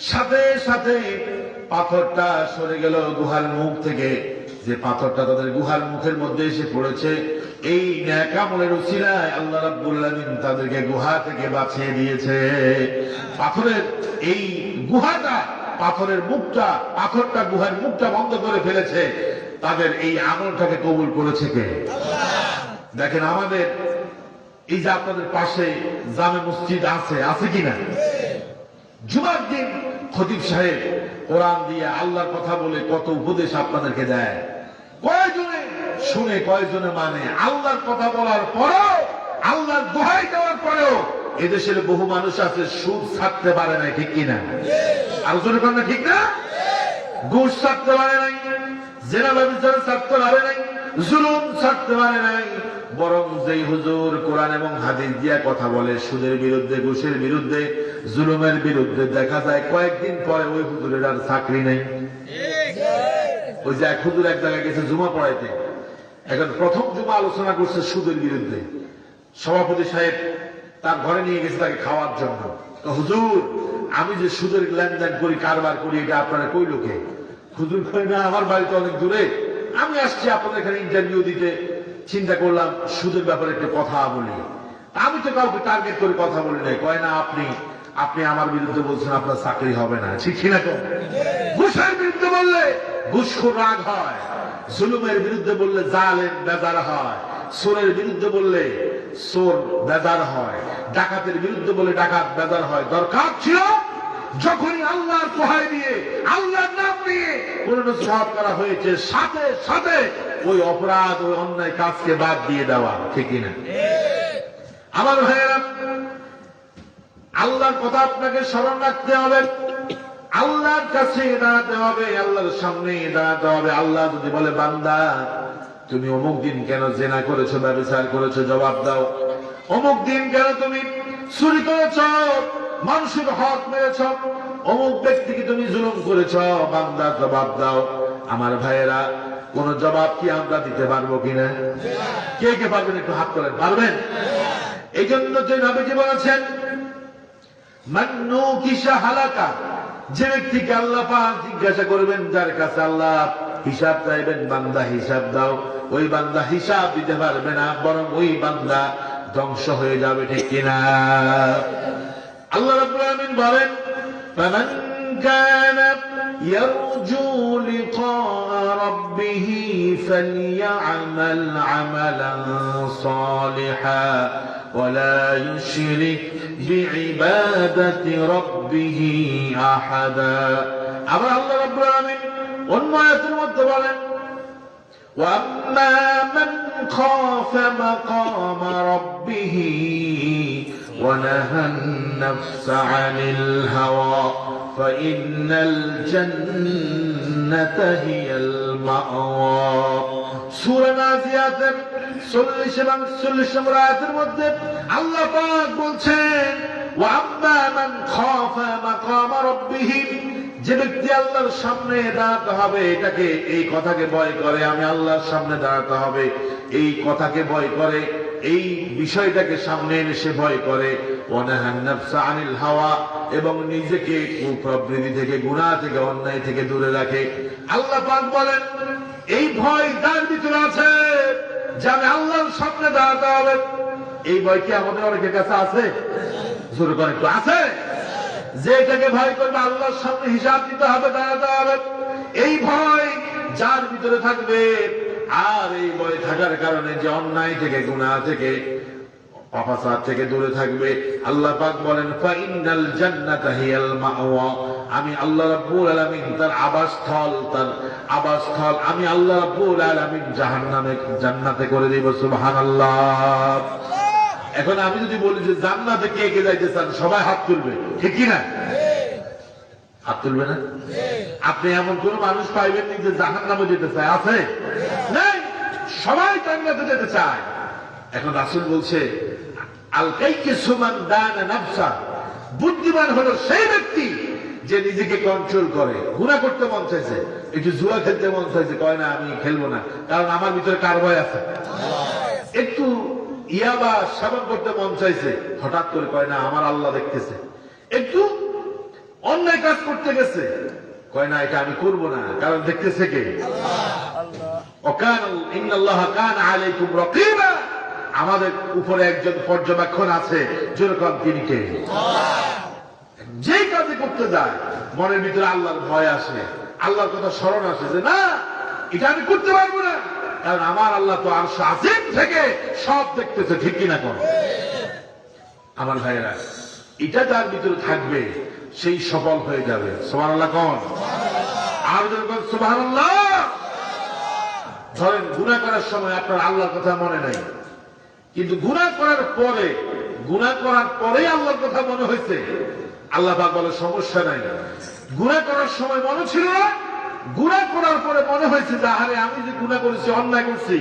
A: সাথে সাথে পাথরটা সরে গেল গুহার মুখ থেকে। যে পাথরটা তাদের গুহার মুখের মধ্যে এসে পড়েছে, এই নেক আমলের উসিলায় আল্লাহ রাব্বুল আলামিন তাদেরকে গুহা থেকে বাঁচিয়ে দিয়েছে। পাথরের এই গুহাটা, পাথরের মুখটা, পাথরটা গুহার মুখটা বন্ধ করে ফেলেছে। তাদের এই আমলটাকে কবুল করেছে কে? আল্লাহ। দেখেন আমাদের এই যে আপনাদের পাশে জামে মসজিদ আছে, আছে কিনা? জুমার দিন খতিব সাহেব কোরআন দিয়ে আল্লাহর কথা বলে কত উপদেশ আপনাদেরকে দেয়, কয়জনে শুনে কয়জনে মানে? আল্লাহর কথা বলার পরেও, আল্লাহর দোহাই দেওয়ার পরেও এদেশের বহু মানুষ আছে সুদ ছাড়তে পারে না, ঠিক কিনা? আলোচনা করেন না, ঠিক না? ঘুষ ছাড়তে পারে নাই, জেনা ব্যভিচার ছাড়তে পারে নাই, জুলুম ছাড়তে পারে নাই। বরং যেই হুজুর কোরআন এবং হাদিস দিয়া কথা বলে সুদের বিরুদ্ধে, ঘুষের বিরুদ্ধে, জুলুমের বিরুদ্ধে, দেখা যায় কয়েকদিন পরে ওই হুজুরের আর চাকরি নেই। ওই যে এক হুজুর এক জায়গায় গেছে জুমা পড়াইতে, এখন প্রথম জুমা আলোচনা করছে সুদের বিরুদ্ধে। সভাপতি সাহেব তার ঘরে নিয়ে গেছে তাকে খাওয়ার জন্য। তো হুজুর আমি যে সুদের লেনদেন করি, কারবার করি, এটা আপনারা কই লোকে? হুজুর কই না, আমার বাড়িতে অনেক দূরে, আমি আসছি আপনাদের এখানে ইন্টারভিউ দিতে, চিন্তা করলাম সুদের ব্যাপারে একটু কথা বলি। আমি তো কাউকে টার্গেট করে কথা বলি নাই। কয় না, আপনি আমার বিরুদ্ধে বলছেন আপনার চাকরি হবে না, ঠিক কিনা? তো ঘুষের বিরুদ্ধে বললে ঘুষখোর রাগ হয়, জুলুমের বিরুদ্ধে বললে জালেম বেজার হয়, চোরের বিরুদ্ধে বললে চোর বেজার হয়, ডাকাতের বিরুদ্ধে বলে ডাকাত বেজার হয়। দরকার ছিল যখনই আল্লাহর দোহাই দিয়ে, আল্লাহর নাম নিয়ে কোন নসিহত করা হয়েছে, সাথে সাথে ওই অপরাধ, ওই অন্যায় কাজকে বাদ দিয়ে দেওয়া, ঠিক কিনা? আমার ভাইয়েরা, আল্লাহর কথা আপনাকে স্মরণ রাখতে হবে, আল্লাহর কাছে দাঁড়াতে হবে, আল্লাহর সামনে দাঁড়াতে হবে। আল্লাহ যদি বলে, বান্দা তুমি অমুক দিন কেন জেনা করেছো, ব্যভিচার করেছো, জবাব দাও। অমুক দিন কেন তুমি চুরি করেছ, মানুষের হক মেরেছ, অমুক ব্যক্তিকে তুমি জুলুম করেছ, বান্দা জবাব দাও। আমার ভাইয়েরা, কোন জবাব কি আমরা দিতে পারবো কিনা? কে কে পারবেন? একটু হাত তোলেন। পারবেন? এই জন্য যে নবীজি বলেছেন, মান্নু কিসা হালাকা, যে ব্যক্তিকে আল্লাহ পাক জিজ্ঞাসা করবেন, যার কাছে আল্লাহ হিসাব চাইবেন, বান্দা হিসাব দাও, ওই বান্দা হিসাব দিতে পারবে না, বরং ওই বান্দা ধ্বংস হয়ে যাবে, ঠিক কিনা? আল্লাহ রাব্বুল আলামিন বলেন, ফামান কানা ইয়ারজু লিকা রাব্বিহি ফালইআমাল আমালান সালিহা ওয়ালা ইউশরিক বিইবাদাতি রাব্বিহি আহাদা। আবার আল্লাহ রাব্বুল আলামিন অন্য আয়াতের মধ্যে বলেন, ওয়াম্মা মান খাফা মাকামা রাব্বিহি ونهى النفس عن الهوى فإن الجنة هي المأوى সূরা নাজিয়াতের 40 এবং 41 নম্বর আয়াতের মধ্যে আল্লাহ পাক বলছেন ওয়া আম্মা মান খাফা মাকামা রাব্বিহ, যে ব্যক্তি আল্লাহর সামনে দাঁড়াতে হবে, এটাকে এই কথাকে ভয় করে আমি আল্লাহর সামনে দাঁড়াতে হবে, এই কথাকে ভয় করে, এই বিষয়টাকে সামনে এনে সে ভয় করে, ওয়ানাহান নাফসা আনিল হাওয়া, এবং নিজেকে কুপ্রবৃত্তি থেকে, গুনাহ থেকে, অন্যায় থেকে দূরে রাখে। আল্লাহ পাক বলেন এই ভয় যার ভিতরে আছে যে আমি আল্লাহর সামনে দাঁড়াতে হবে, এই ভয় কি আমাদের অনেকের কাছে আছে? জোরে করে একটু আছে? যে এটাকে ভয় করবে আল্লাহর সামনে হিসাব দিতে হবে, দাঁড়াতে হবে, এই ভয় যার ভিতরে থাকবে, আর এই ভয় থাকার কারণে যে অন্যায় থেকে, গুনাহ থেকে, পাপাচার থেকে দূরে থাকবে, আল্লাহ পাক বলেন ফাইনাল জান্নাতা হিয়াল মাওয়া, আমি আল্লাহ রাব্বুল আলামিন তার আবাসস্থল আমি আল্লাহ রাব্বুল আলামিন জাহান্নামে জান্নাতে করে দেব। সুবহানাল্লাহ। এখন আমি যদি বলি যে জান্নাতে কে কে যাইতে চান, সবাই হাত তুলবে, ঠিক কি না? হাত তুলবে না? আপনি এমন কোন মানুষ পাইবেন যে জাহান্নামে যেতে চায়? আছে? নাই, সবাই জান্নাতে যেতে চায়। এখন রাসূল বলছে আল কাইসু মান দানা নাফসা, বুদ্ধিমান হলো সেই ব্যক্তি যে নিজেকে কন্ট্রোল করে। গুনাহ করতে মন চাইছে, একটু জুয়া খেলতে মন চাইছে, কয় না আমি খেলবো না, কারণ আমার ভিতরে কার ভয় আছে। একটু ইয়াবা সেবন করতে মন চাইছে, হঠাৎ করে কয় না আমার আল্লাহ দেখতেছে। একটু অন্যায় কাজ করতে গেছে, কয় না এটা আমি করব না, কারণ দেখতেছে কে? আল্লাহ। ইন্নাল্লাহা কানা আলাইকুম রাকিবা, আমাদের উপরে একজন পর্যবেক্ষণ আছে, যেরকম তিনি কে? যে কাজে করতে যায় মনের ভিতরে আল্লাহর ভয় আসে, আল্লাহর কথা স্মরণ আসে যে না এটা আমি করতে পারবো না, কারণ আমার আল্লাহ তো আরশ আজিম থেকে সব দেখতেছে, ঠিক কিনা? কোন আমার ভাইয়েরা, এটা তার ভিতরে থাকবে, সেই সফল হয়ে যাবে। সুবহানাল্লাহ। কোন আর যখন সুবহানাল্লাহ, ধরেন গুনাহ করার সময় আপনার আল্লাহর কথা মনে নাই, কিন্তু গুনাহ করার পরে আল্লাহর কথা মনে হয়েছে, আল্লাহ পাক বলে সমস্যা নাই। গুনাহ করার সময় মনে ছিল না, গুনাহ করার পরে মনে হয়েছে যে আরে আমি যে গুনাহ করেছি, অন্যায় করছি,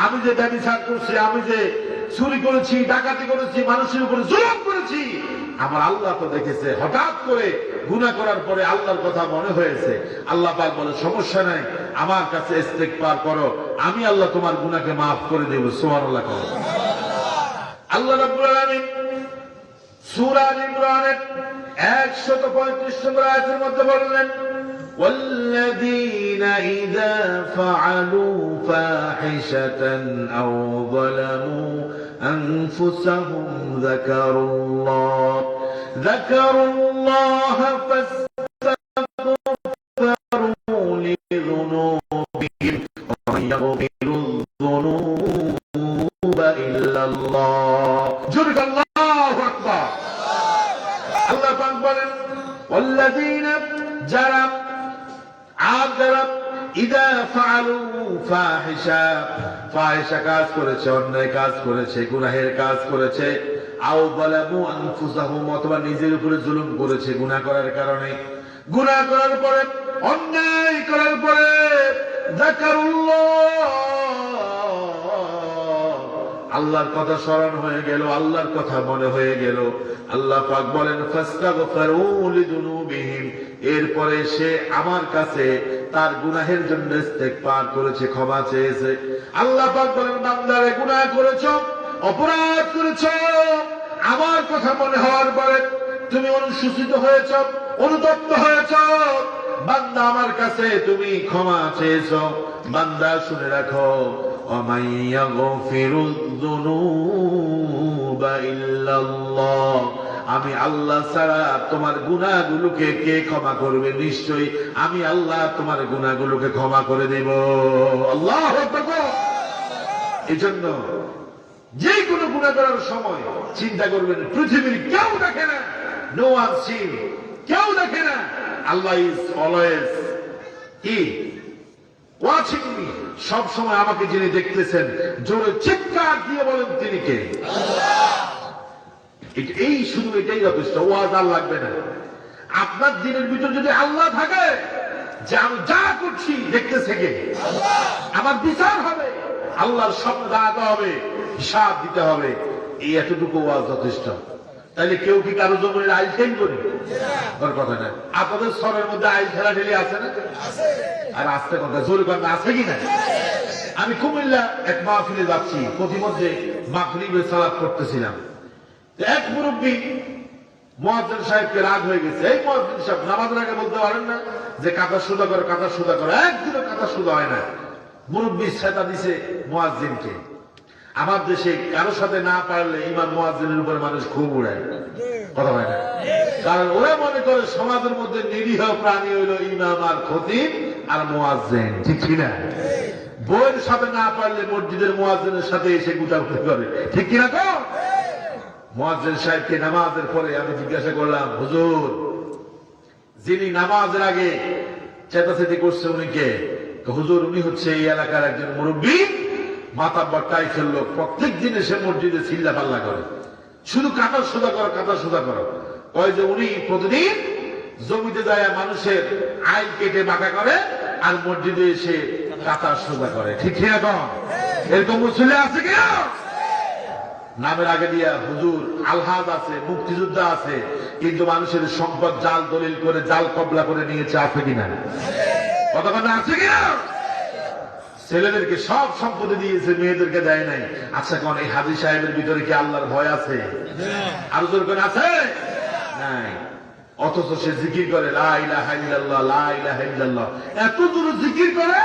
A: আমি যে ব্যভিচার করছি, আমি যে চুরি করেছি, ডাকাতি করেছি, মানুষের উপরে জুলুম করেছি, আমার আল্লাহ তো দেখেছে। হঠাৎ করে গুনাহ করার পরে আল্লাহর কথা মনে হয়েছে, আল্লাহ পাক বলে সমস্যা নাই, আমার কাছে ইস্তেগফার করো, আমি আল্লাহ তোমার গুনাহকে মাফ করে দেব। সুবহানাল্লাহ। আল্লাহ রাব্বুল আলামিন সূরা আল ইমরানের 135 নম্বর আয়াতের মধ্যে বললেন والذين إذا فعلوا فاحشة أو ظلموا أنفسهم ذكروا الله فاستغفروا لذنوبهم ومن يغفر الذنوب إلا الله। جرك الله أكبر। الله أكبر। والذين যারা ইদা ফাআলু ফাহিশা কাজ করেছে, অন্যায় কাজ করেছে, গুনাহের কাজ করেছে, আও যালামু আনফুসাহুম, অথবা নিজের উপরে জুলুম করেছে গুনাহ করার কারণে, গুনাহ করার পরে, অন্যায় করার পরে, যাকারুল্লাহ, আল্লাহর কথা স্মরণ হয়ে গেল, আল্লাহর কথা মনে হয়ে গেল, আল্লাহ পাক বলেন ফাস্তাগফিরু লিযুনুবিহিম, এরপরে সে আমার কাছে তার গুনাহের জন্য ইস্তেগফার করেছে, ক্ষমা চেয়েছে। আল্লাহ পাক বলেন বান্দারে গুনাহ করেছো, অপরাধ করেছো, আমার কথা মনে হওয়ার পরে তুমি অনুশোচিত হয়েছো, অনুতপ্ত হয়েছো, বান্দা আমার কাছে তুমি ক্ষমা চেয়েছো। বান্দা শুনে রাখো, ওয়ামান ইয়াগফিরুয যুনুবা ইল্লাল্লাহ, আমি আল্লাহ ছাড়া তোমার গুনাহগুলোকে কে ক্ষমা করবে? নিশ্চয়ই আমি আল্লাহ তোমার গুনাহগুলোকে ক্ষমা করে দেব। আল্লাহু আকবার। এজন্য যে কোনো গুনাহ করার সময় চিন্তা করবেন পৃথিবীর কেউ দেখে না, নো ওয়ান সিন, কেউ দেখে না, আল্লাহ ইজ অলওয়েজ ওয়াচিং মি, সব সময় আমাকে যিনি দেখতেছেন, জোরে চিৎকার দিয়ে বলেন তিনি কে? আল্লাহ। এই শুধু এটাই যথেষ্ট, ওয়াজ আর লাগবে না। আপনার দিনের ভিতর যদি আল্লাহ থাকে যে আমি যা করছি দেখতেছে কে? আল্লাহ। আমার বিচার হবে, আল্লাহর সামনে দাঁড়াতে হবে, হিসাব দিতে হবে, এই এতটুকু ওয়াজ যথেষ্ট। তাইলে কেউ কি কারো জমির আইল খেল করি? ওর কথা না। আপনাদের সরের মধ্যে আইল খেলা ঠেলি আছে না? আর আস্তে কথা জোরে কথা আছে কিনা? আমি কুমিল্লা এক মাহফিলে যাচ্ছি, প্রতিমধ্যে মাগরিবের সালাত করতেছিলাম। এক মুরব্বী মুয়াজ্জিন সাহেবকে রাগ হয়ে গেছে। এই মুয়াজ্জিন সাহেব নামাজের আগে বলতে পারেন না যে কাঁথা সুদা করো, কাঁথা সুদা করো? একদিনও কাঁথা সুদা হয় না। মুরব্বী সেটা দিছে মুয়াজ্জিনকে। আমার দেশে কারোর সাথে না পারলে ইমাম মুয়াজ্জিনের উপরে মানুষ খুব উড়ায়, কথা হয় না? কারণ ওরা মনে করে সমাজের মধ্যে নিরীহ প্রাণী হইল ইমাম আর খতিব আর মুয়াজ্জিন, ঠিক কিনা? বইয়ের সাথে না পারলে মসজিদের মুয়াজ্জিনের সাথে এসে গুটাগুটি করে, ঠিক কিনা? তো মুয়াজ্জিন সাহেবকে নামাজের পরে আমি জিজ্ঞাসা করলাম, হুজুর যিনি নামাজের আগে চেতাচেতি করছে উনি কে? হুজুর উনি হচ্ছে এই এলাকার একজন মুরব্বী, মাতাব্বর টাইফের লোক, প্রত্যেক দিন এসে মসজিদে চিল্লা পাল্লা করে, শুধু কাঁথা সোজা করো, কাঁথা সোজা করো। কয় যে উনি প্রতিদিন জমিতে যায় মানুষের আইল কেটে বাঁকা করে আর মসজিদে এসে কাঁথা সোজা করে, ঠিক ঠিক এখন এরকম মুসলিম আছে কিনা? নামের আগে দিয়া হুজুর আলহাজ আছে, মুক্তিযোদ্ধা আছে, কিন্তু মানুষের সম্পদ জাল দলিল করে জাল কবলা করে নিয়েছে, আছে কিনা? কতক্ষণ আছে কিনা? ছেলেদেরকে সব সম্পত্তি দিয়েছে, মেয়েদেরকে দেয় নাই। আচ্ছা কোন এই হাজী সাহেবের ভিতরে কি আল্লাহর ভয় আছে? আরো জোর করে আছে? নাই। অথচ সে জিকির করে লা ইলাহা ইল্লাল্লাহ, লা ইলাহা ইল্লাল্লাহ, এত দূর জিকির করে,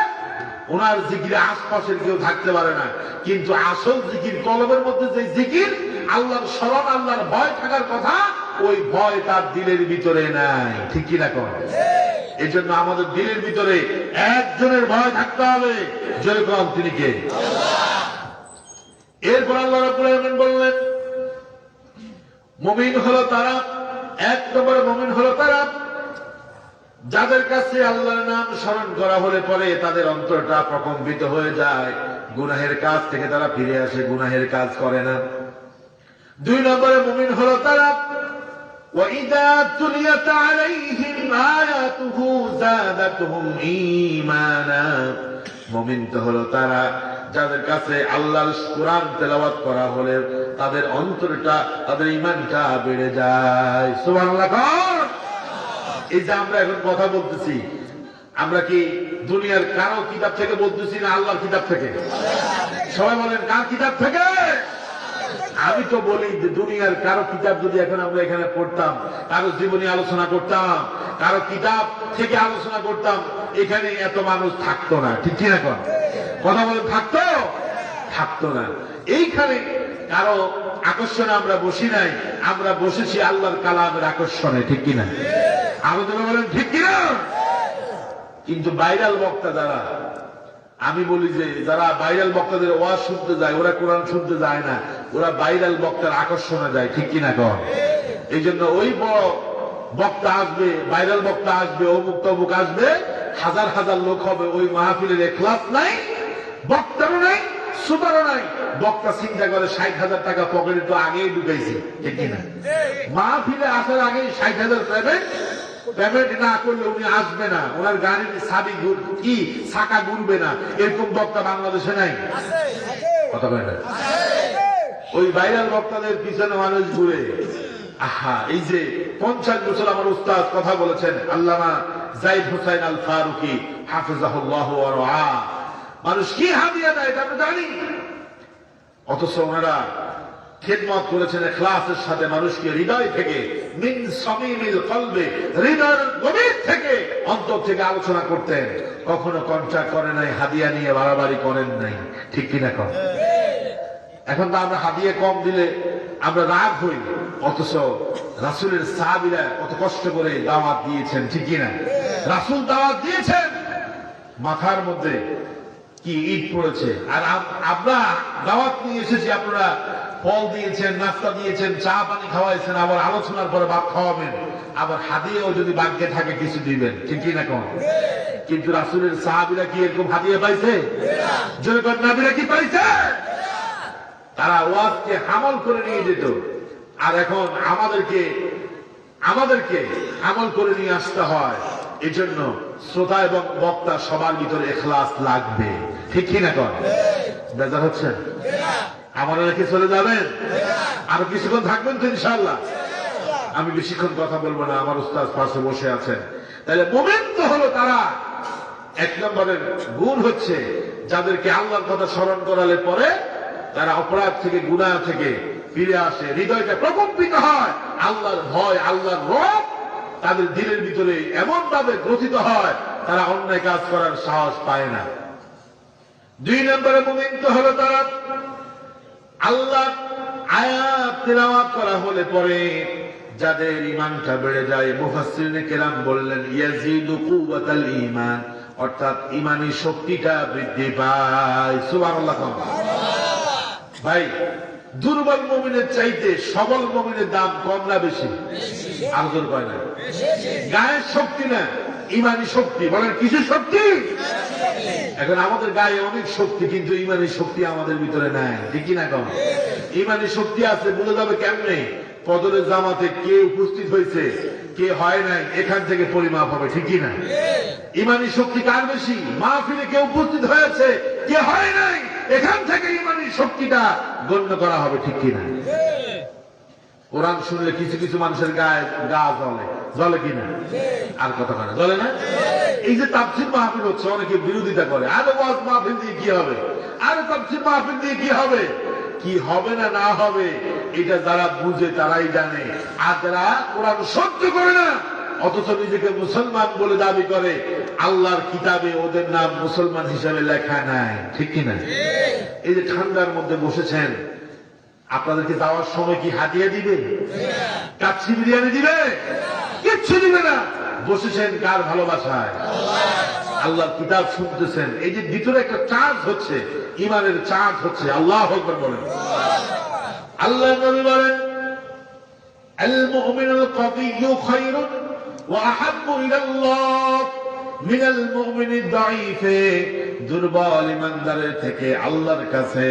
A: ওনার জিকিরে আশপাশের কেউ থাকতে পারে না। কিন্তু আসল জিকির, কলবের মধ্যে যে জিকির, আল্লাহর স্মরণ, আল্লাহর ভয় থাকার কথা, ওই ভয় তার দিলের ভিতরে নাই, ঠিক কিনা কোন? এই জন্য আমাদের দিলের ভিতরে একজনের ভয় থাকতে হবে, যেরকম তিনি কে? এরপর আল্লাহ রাব্বুল আলামিন বললেন, মুমিন হলো তারা, এক নম্বরে মুমিন হলো তারা যাদের কাছে আল্লাহর নাম স্মরণ করা হলে পরে তাদের অন্তরটা প্রকম্পিত হয়ে যায়, গুনাহের কাজ থেকে তারা ফিরে আসে, গুনাহের কাজ করে না। দুই নম্বরে মুমিন হলো তারা وَإِذَا تُلِيَتْ عَلَيْهِمْ آيَاتُهُ زَادَتْهُمْ إِيمَانًا। মুমিন তো হলো তারা যাদের কাছে আল্লাহর কোরআন তেলাওয়াত করা হলে তাদের অন্তরটা, তাদের ঈমানটা বেড়ে যায়। সুবহানাল্লাহ। এই যে আমরা এখন কথা বলতেছি, আমরা কি দুনিয়ার কারো কিতাব থেকে বলতেছি না আল্লাহর কিতাব থেকে? সবাই বলেন কার কিতাব থেকে? আমি তো বলি যে দুনিয়ার কারো কিতাব যদি এখন আমরা এখানে পড়তাম, কারো জীবনী আলোচনা করতাম, কারো কিতাব থেকে আলোচনা করতাম, এখানে এত মানুষ থাকতো না, ঠিক কিনা? কথা বলেন, থাকতো? থাকতো না। এইখানে কারো আকর্ষণে আমরা বসি নাই, আমরা বসেছি আল্লাহর কালামের আকর্ষণে, ঠিক কিনা? আলোচনা বলেন, ঠিক কিনা? কিন্তু ভাইরাল বক্তা যারা, আমি বলি যে যারা ভাইরাল বক্তাদের ওয়াজ শুনতে যায়, ওরা কোরআন শুনতে যায় না, ওরা ভাইরাল বক্তার আকর্ষণে যায়, ঠিক কিনা কর? এই জন্য ওই বড় বক্তা আসবে, ভাইরাল বক্তা আসবে, অমুক তমুক আসবে, হাজার হাজার লোক হবে, ওই মাহফিলের ইখলাস নাই, বক্তারও নাই, শ্রোতারও নাই। বক্তা চিন্তা করে 60,000 টাকা পকেটে তো আগেই ঢুকাইছি, ঠিক কিনা? মাহফিলে আসার আগে 60,000 পেমেন্ট না করলে উনি আসবে না, ওনার গাড়ির চাবি কি চাকা ঘুরবে না, এরকম বক্তা বাংলাদেশে নাই, কথা বলে না? ওই ভাইরাল বক্তাদের পিছনে মানুষ ঘুরে। আহা, এই যে 50 বছর আমার উস্তাদ কথা বলেছেন, আল্লামা জাইদ হোসাইন আল ফারুকি হাফিজাহুল্লাহ ওয়া রাআ, মানুষ কি হাদিয়া দেয় এটা আমরা জানি, অথচ ওনারা খিদমত করেছেন ইখলাসের সাথে, মানুষকে হৃদয় থেকে, মিন সামিমিল কলবে, হৃদয়ের গভীর থেকে, অন্তর থেকে আলোচনা করতেন। কখনো কন্ট্রাক্ট করে নাই, হাদিয়া নিয়ে বাড়াবাড়ি করেন নাই, ঠিক কিনা কর? এখন তো আমরা হাদিয়া কম দিলে আমরা রাগ হই, অথচ রাসূলের সাহাবীরা কত কষ্ট করে দাওয়াত দিয়েছেন, ঠিক কিনা? রাসূল দাওয়াত দিয়েছেন, মাথার মধ্যে কি ইট পড়েছে, আর আমরা দাওয়াত নিয়ে এসেছি, আপনারা ফল দিয়েছেন, নাস্তা দিয়েছেন, চা পানি খাওয়াইছেন, আবার আলোচনার পরে ভাত খাওয়াবেন, আবার হাদিয়াও যদি ভাগ্যে থাকে কিছু দিবেন, ঠিক কিনা কন? কিন্তু রাসূলের সাহাবীরা কি এরকম হাদিয়া পাইছে? জনগণ নবীরা কি পাইছে? তারা ওয়াজকে আমল করে নিয়ে যেত, আর এখন আমাদেরকে আমল করে নিয়ে আসতে হয়। এই জন্য শ্রোতা এবং বক্তা সবার ভিতরে ইখলাস লাগবে, ঠিক কিনা কন? বেজার হচ্ছেন? আমার নাকি চলে যাবেন? আরো কিছুক্ষণ থাকবেন তো ইনশাআল্লাহ? আমি বেশিক্ষণ কথা বলবো না, আমার উস্তাদ পাশে বসে আছেন। তাহলে মুমিন তো হলো তারা, এক নম্বরের গুণ হচ্ছে যাদেরকে আল্লাহর কথা স্মরণ করালে পরে তারা অপরাধ থেকে, গুনাহ থেকে ফিরে আসে, হৃদয়টা প্রকম্পিত হয়, আল্লাহর ভয়, আল্লাহর রব তাদের দিলের ভিতরে এমন ভাবে গ্রথিত হয়, তারা অন্যায় কাজ করার সাহস পায় না। দুই নম্বরে মুমিন তো হলো তারা আল্লাহ আয়াত তিলাওয়াত করা হলে পরে যাদের ঈমানটা বেড়ে যায়। মুফাসসিরিনে কেরাম বললেন ইয়াজিদু কুওয়াতাল ঈমান, অর্থাৎ ঈমানী শক্তিটা বৃদ্ধি পায়। সুবহানাল্লাহ। ভাই, দুর্বল মুমিনের চাইতে সবল মুমিনের দাম কম না বেশি? আরজোর পায় না। গায়ের শক্তি না, ঈমানী শক্তি। বলেন কিছু শক্তি? এখন আমাদের গায়ে অনেক শক্তি, কিন্তু ঈমানী শক্তি আমাদের ভিতরে নাই, ঠিক কি না? কম ঈমানী শক্তি আছে, বলে যাবে কেমনে? কদরের জামাতে কে উপস্থিত হয়েছে, কে হয় নাই, এখান থেকে পরিমাপ হবে, ঠিক কি না? ঈমানী শক্তি কার বেশি? মাহফিলে কে উপস্থিত হয়েছে, কে হয় নাই, এখান থেকে ঈমানী শক্তিটা গণ্য করা হবে, ঠিক কি না? কোরআন শুনলে কিছু কিছু মানুষের গায়ে গা জ্বলে, জ্বলে কিনা? আর কথা বলে জ্বলে না? এই যে তাফসীর মাহফিল হচ্ছে, অনেকে বিরোধিতা করে, আরে ওয়াজ মাহফিল দিয়ে কি হবে, আরে তাফসীর মাহফিল দিয়ে কি হবে? কি হবে না না হবে এটা যারা বুঝে তারাই জানে। আর যারা কোরআন সহ্য করে না, অথচ নিজেকে মুসলমান বলে দাবি করে, আল্লাহর কিতাবে ওদের নাম মুসলমান হিসাবে লেখা নাই, ঠিক কিনা? এই যে ঠান্ডার মধ্যে বসেছেন, আপনাদেরকে যাওয়ার সময় কি হাদিয়া দিবে? কাচ্চি বিরিয়ানি দিবে? কিচ্ছু দিবে না। বসেছেন কার ভালোবাসায়? আল্লাহর কিতাব শুনতেছেন। এই যে ভিতরে একটা চার্জ হচ্ছে, ঈমানের চার্জ হচ্ছে। আল্লাহু আকবার বলেন। আল্লাহ নবী বলেন আল মুমিনুল কাবিয়্যু খায়রুন ওয়া আহাব্বু ইলাল্লাহ মিনাল মুমিনিদ দাঈফ। দুর্বল ঈমানদারের থেকে আল্লাহর কাছে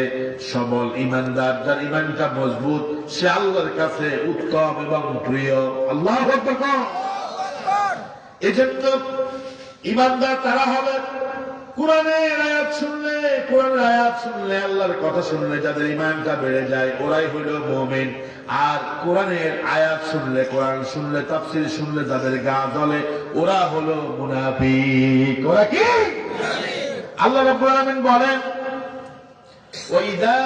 A: সবল ঈমানদার, যার ঈমানটা মজবুত, সে আল্লাহর কাছে উত্তম এবং প্রিয়। আল্লাহু আকবার। এজন্য ঈমানদার তারা হবে কোরআনের আয়াত শুনলে, কোরআনের আয়াত শুনলে, আল্লাহর কথা শুনলে যাদের ঈমানটা বেড়ে যায়, ওরাই হলো মুমিন। আর কোরআনের আয়াত শুনলে, কোরআন শুনলে, তাফসীর শুনলে যাদের গা জ্বলে, ওরা হলো মুনাফিক। ওরা কি? আল্লাহ রাব্বুল আলামিন বলেন ওয়াইদা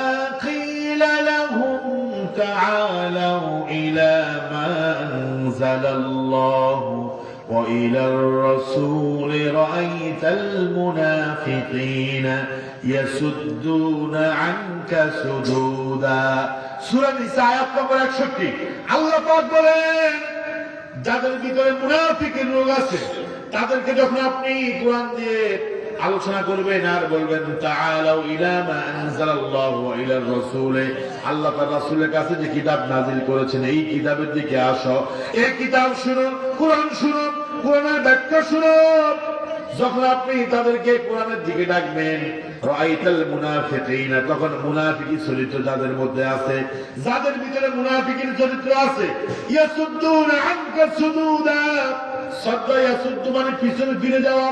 A: কিলা লাহুম তাআলাউ ইলা মা আনজালাল্লাহু وإلى الرسول رأيت المنافقين يسدون عنك سدودا। সূরা নিসা আয়াত নম্বর 61। আল্লাহ পাক বলেন যাদের ভিতরে মুনাফিকের রোগ আছে, তাদেরকে যখন আপনি কোরআন দিয়ে আলোচনা করবেন আর বলবেন তাআলাউ ইলা মা আনজালাল্লাহু ওয়া ইলার রাসূল, আল্লাহ তার রাসূলের কাছে যে কিতাব নাযিল করেছেন এই কিতাবের দিকে আসো, এই কিতাব শুনুন, কোরআন শুনুন, কোরআনের ব্যাখ্যা শুনুন। যখন আপনি তাদেরকে কোরআনের দিকে ডাকবেন, রাআইতাল মুনাফিকিনা, তখন মুনাফিকি চরিত্র যাদের মধ্যে আছে, যাদের ভিতরে মুনাফিকির চরিত্র আছে, ইয়াসুদ্দুনা আনকা সুদুদা। সাদ্দা ইয়াসুদ্দু মানে পিছনে ফিরে যাওয়া,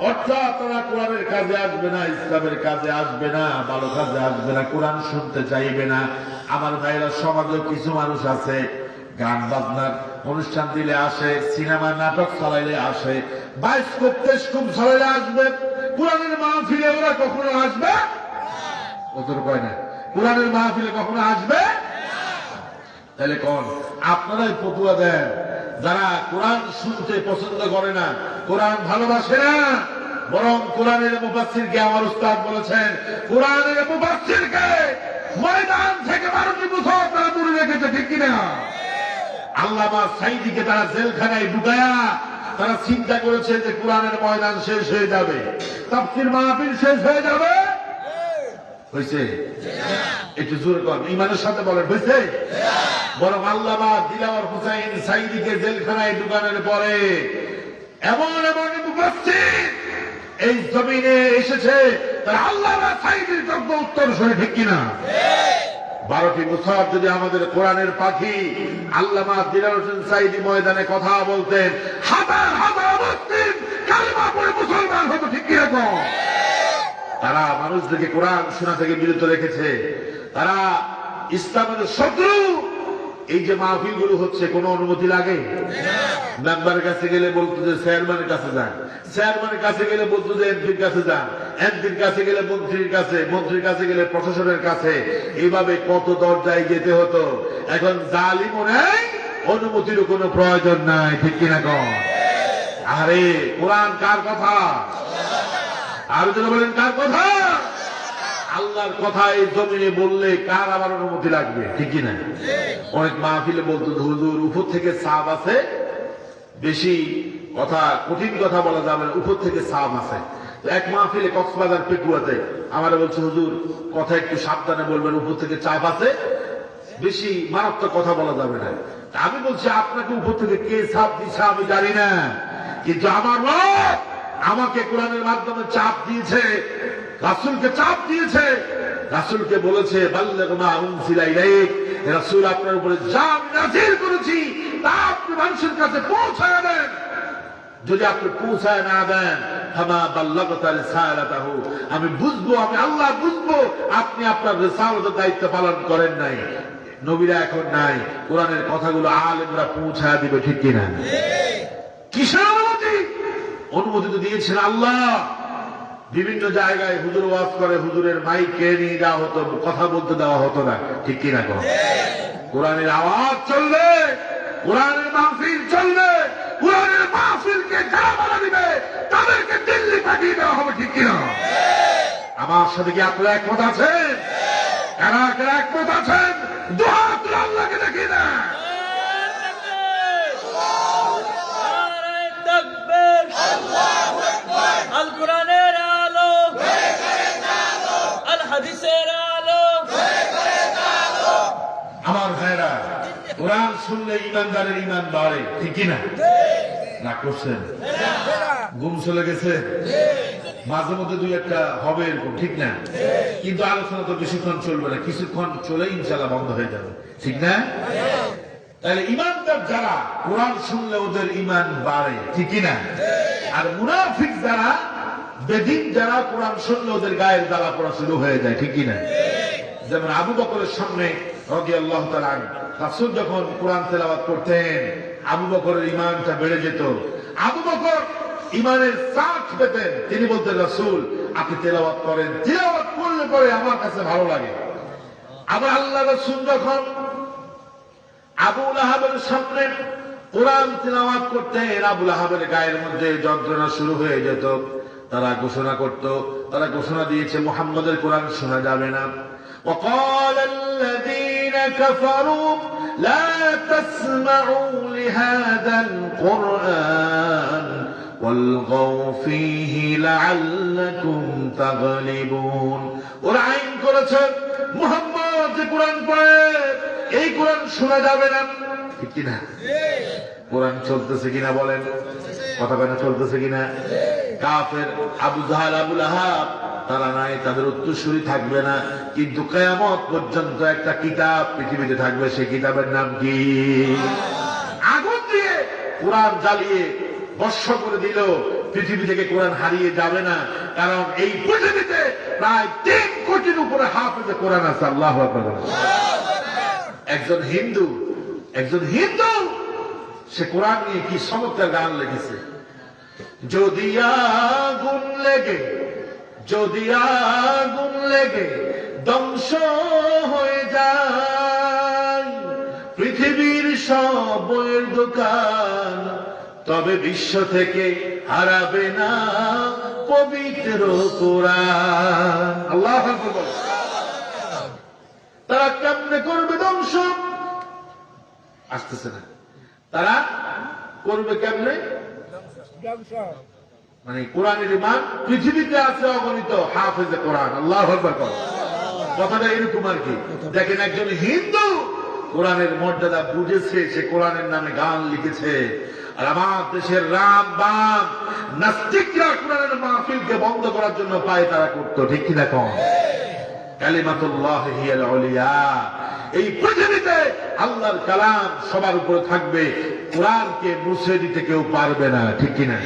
A: অর্থাৎ তারা কোরআনের কাজে আসবে না, ইসলামের কাজে আসবে না, ভালো কাজে আসবে না, কোরআন শুনতে চাইবে না। আমার ভাইরা, সমাজে কিছু মানুষ আছে গান বাজনার অনুষ্ঠান দিলে আসে, সিনেমা নাটক চালাইলে আসে, বায়োস্কোপ টেস্কোপ চালাইলে আসবে, কোরআনের মাহফিলে ওরা কখনো আসবে? ওদের কয় না কোরআনের মাহফিলে কখনো আসবে? তাহলে কোন আপনারাই ফতুয়া দেন যারা কোরআন শুনতে পছন্দ করে না, কোরআন ভালোবাসে না, বরং কোরআনের মুফাসসিরকে আমার উস্তাদ বলেছেন কোরআনের মুফাসসিরকে ময়দান থেকে 12টি বছর তারা দূরে রেখেছে, ঠিক কিনা? আল্লামা সাঈদীকে তারা জেলখানায় ঢুকায়া তারা চিন্তা করেছে যে কোরআনের ময়দান শেষ হয়ে যাবে, তাফসীর মাহফিল শেষ হয়ে যাবে। হয়েছে? একটু জোরে কর, ঈমানের সাথে বলেন, হয়েছে? বরং আল্লামা দিলাওয়ার হুসাইন সাঈদীকে জেলখানায় ঢুকানোর পরে এমন এমন মুফাসসির এই জমিনে এসেছে, তারা আল্লামা সাঈদীর যোগ্য উত্তর শুনে, ঠিক কিনা? 12টি বছর যদি আমাদের কোরআনের পাখি আল্লামা দিলাওয়ার হোসেন সাঈদী ময়দানে কথা বলতেন, হাজার হাজার মুসলিম কালেমা পড়ে মুসলমান হতো, ঠিক কিনা? তারা মানুষদেরকে কোরআন শোনা থেকে বিরত রেখেছে, তারা ইসলামের শত্রু। এই যে মাহফিল গুলো হচ্ছে, কোনো অনুমতি লাগে? মেম্বারের কাছে গেলে বলতো যে চেয়ারম্যানের কাছে যান, চেয়ারম্যানের কাছে গেলে বলতো যে এমপির কাছে যান, এমপির কাছে গেলে মন্ত্রীর কাছে, মন্ত্রীর কাছে গেলে প্রশাসনের কাছে। এইভাবে কত দরজায় যেতে হতো। এখন জালিমও নেই, অনুমতিরও কোনো প্রয়োজন নাই, ঠিক কিনা কন? আরে কোরআন কার কথা? আর যদি বলেন কার কথা? আল্লাহর কথা এই জমিনে বললে কার আবার অনুমতি লাগবে, ঠিক কিনা? অনেক মাহফিলে বলতো হুজুর উপর থেকে সাপ আছে, বেশি কথা কঠিন কথা বলা যাবে না, উপর থেকে সাপ আছে। এক মাহফিলে কক্সবাজার পেকুয়াতে আমারে বলছে হুজুর কথা একটু সাবধানে বলবেন, উপর থেকে চাপ আছে, বেশি মারাত্মক কথা বলা যাবে না। আমি বলছি আপনাকে উপর থেকে কে চাপ দিচ্ছে আমি জানি না, কিন্তু আমার রব আমাকে কোরআনের মাধ্যমে চাপ দিয়েছে, রাসূলকে চাপ দিয়েছে, রাসূলকে বলেছে বাল্লিগ মা উনজিলা ইলাইক, রাসূল আপনার উপরে যা নাযিল করেছি তা আপনি মানুষের কাছে পৌঁছায় দেন। যদি আপনি পৌঁছায় না দেন, ফামা বাল্লাগতা রিসালাতাহু, আমি বুঝবো, আমি আল্লাহ বুঝবো আপনি আপনার রিসালাতের দায়িত্ব পালন করেন নাই। নবীরা এখন নাই, কোরআনের কথাগুলো আলেমরা পৌঁছায় দিবে, ঠিক কিনা? কিসের অনুমতি? অনুমতি তো দিয়েছেন আল্লাহ। বিভিন্ন জায়গায় হুজুর ওয়াজ করে, হুজুরের মাইক কেড়ে নিয়ে যাওয়া হতো, কথা বলতে দেওয়া হতো না, ঠিক কিনা? কোরআনের আওয়াজ চলবে, কোরআনের মাহফিল চলবে, কোরআনের মাহফিলকে যারা বাধা দিবে তাদেরকে দিল্লি পাঠিয়ে দেওয়া হবে, ঠিক কিনা? আমার সাথে কি আপনারা একমত আছেন? কারা কারা একমত আছেন? দুহাত তুলে আল্লাহকে দেখি না।
B: আল কোরআনের আলো, আল হাদিসের আলো।
A: আমার ভাইরা, কোরআন শুনলে ইমানদারের ইমান বাড়ে, ঠিক কিনা? না করছেন? ঘুম চলে গেছে? মাঝে মধ্যে দুই একটা হবে এরকম, ঠিক না? কিন্তু আলোচনা তো বেশিক্ষণ চলবে না, কিছুক্ষণ চলে ইনশাআল্লাহ বন্ধ হয়ে যাবে, ঠিক না? তাহলে ইমানদার যারা কোরআন শুনলে ওদের ইমান বাড়ে, ঠিক কিনা? আর মুনাফিক যারা, বেদিন যারা, কোরআন শুনলে ওদের গায়ের জ্বালা পড়া শুরু হয়ে যায়, ঠিক কিনা? যেমন আবু বকরের সামনে রাদিয়াল্লাহু তাআলা আনহু, রাসূল যখন কোরআন তেলাওয়াত করতেন আবু বকরের ইমানটা বেড়ে যেত। আবু বকর ইমানের সাথ পেতেন, তিনি বলতেন রাসূল আপনি তেলাওয়াত করেন, তেলাওয়াত করলে পরে আমার কাছে ভালো লাগে। আবার আল্লাহ রাসূল যখন আবু লাহাবের সামনে কোরআন তিলাওয়াত করতেন, আবু লাহাবের গায়ের মধ্যে যন্ত্রণা শুরু হয়ে যেত। তারা ঘোষণা করত, তারা ঘোষণা দিয়েছে মুহাম্মদের কোরআন শোনা যাবে না। وقال الذين كفروا لا تسمعوا لهذا القرآن والغوا فيه لعلكم تغلبون। ওরা আইন করেছে মুহাম্মদ যে কোরআন পড়ে এই কোরআন শোনা যাবে না, ঠিক কিনা? কোরআন চলতেছে কিনা বলেন? কথা কেন চলতেছে কিনা? কাফের আবু জাহাল, আবু লাহাব তারা নাই, তাদের উত্তরসূরি থাকবে না, কিন্তু কিয়ামত পর্যন্ত একটা কিতাব পৃথিবীতে থাকবে। সেই কিতাবের নাম কি? আগুন দিয়ে কোরআন জ্বালিয়ে বর্ষ করে দিল, পৃথিবী থেকে কোরআন হারিয়ে যাবে না, কারণ এই পৃথিবীতে প্রায় 3 কোটির উপরে হাফেজে কোরআন আছে। আল্লাহু আকবার। একজন হিন্দু সে কোরআন নিয়ে কি চমৎকার গান লিখেছে। যদি আগুন লেগে ধ্বংস হয়ে যায় পৃথিবীর সব বইয়ের দোকান, তবে বিশ্ব থেকে হারাবে না পবিত্র কোরআন। আল্লাহু আকবার। তারা কেমনে করবে ধ্বংস? আসতেছে না। তারা করবে কেমনে? মানে কোরআনের ইমান পৃথিবীতে আছে অগণিত হাফেজে কোরআন। আল্লাহু আকবার। কথাটা এরকম আর কি। দেখেন একজন হিন্দু কোরআনের মর্যাদা বুঝেছে, সে কোরআনের নামে গান লিখেছে। আর আমার দেশের রাম বাম নাস্তিকরা কোরআনের মাহফিলকে বন্ধ করার জন্য পায় তারা করতো, ঠিক কিনা কম? কালিমাতুল্লাহ হিয়াল উলিয়া। এই পৃথিবীতে আল্লাহর কালাম সবার উপরে থাকবে, কোরআনকে মুছে দিতে কেউ পারবে না, ঠিক কিনা?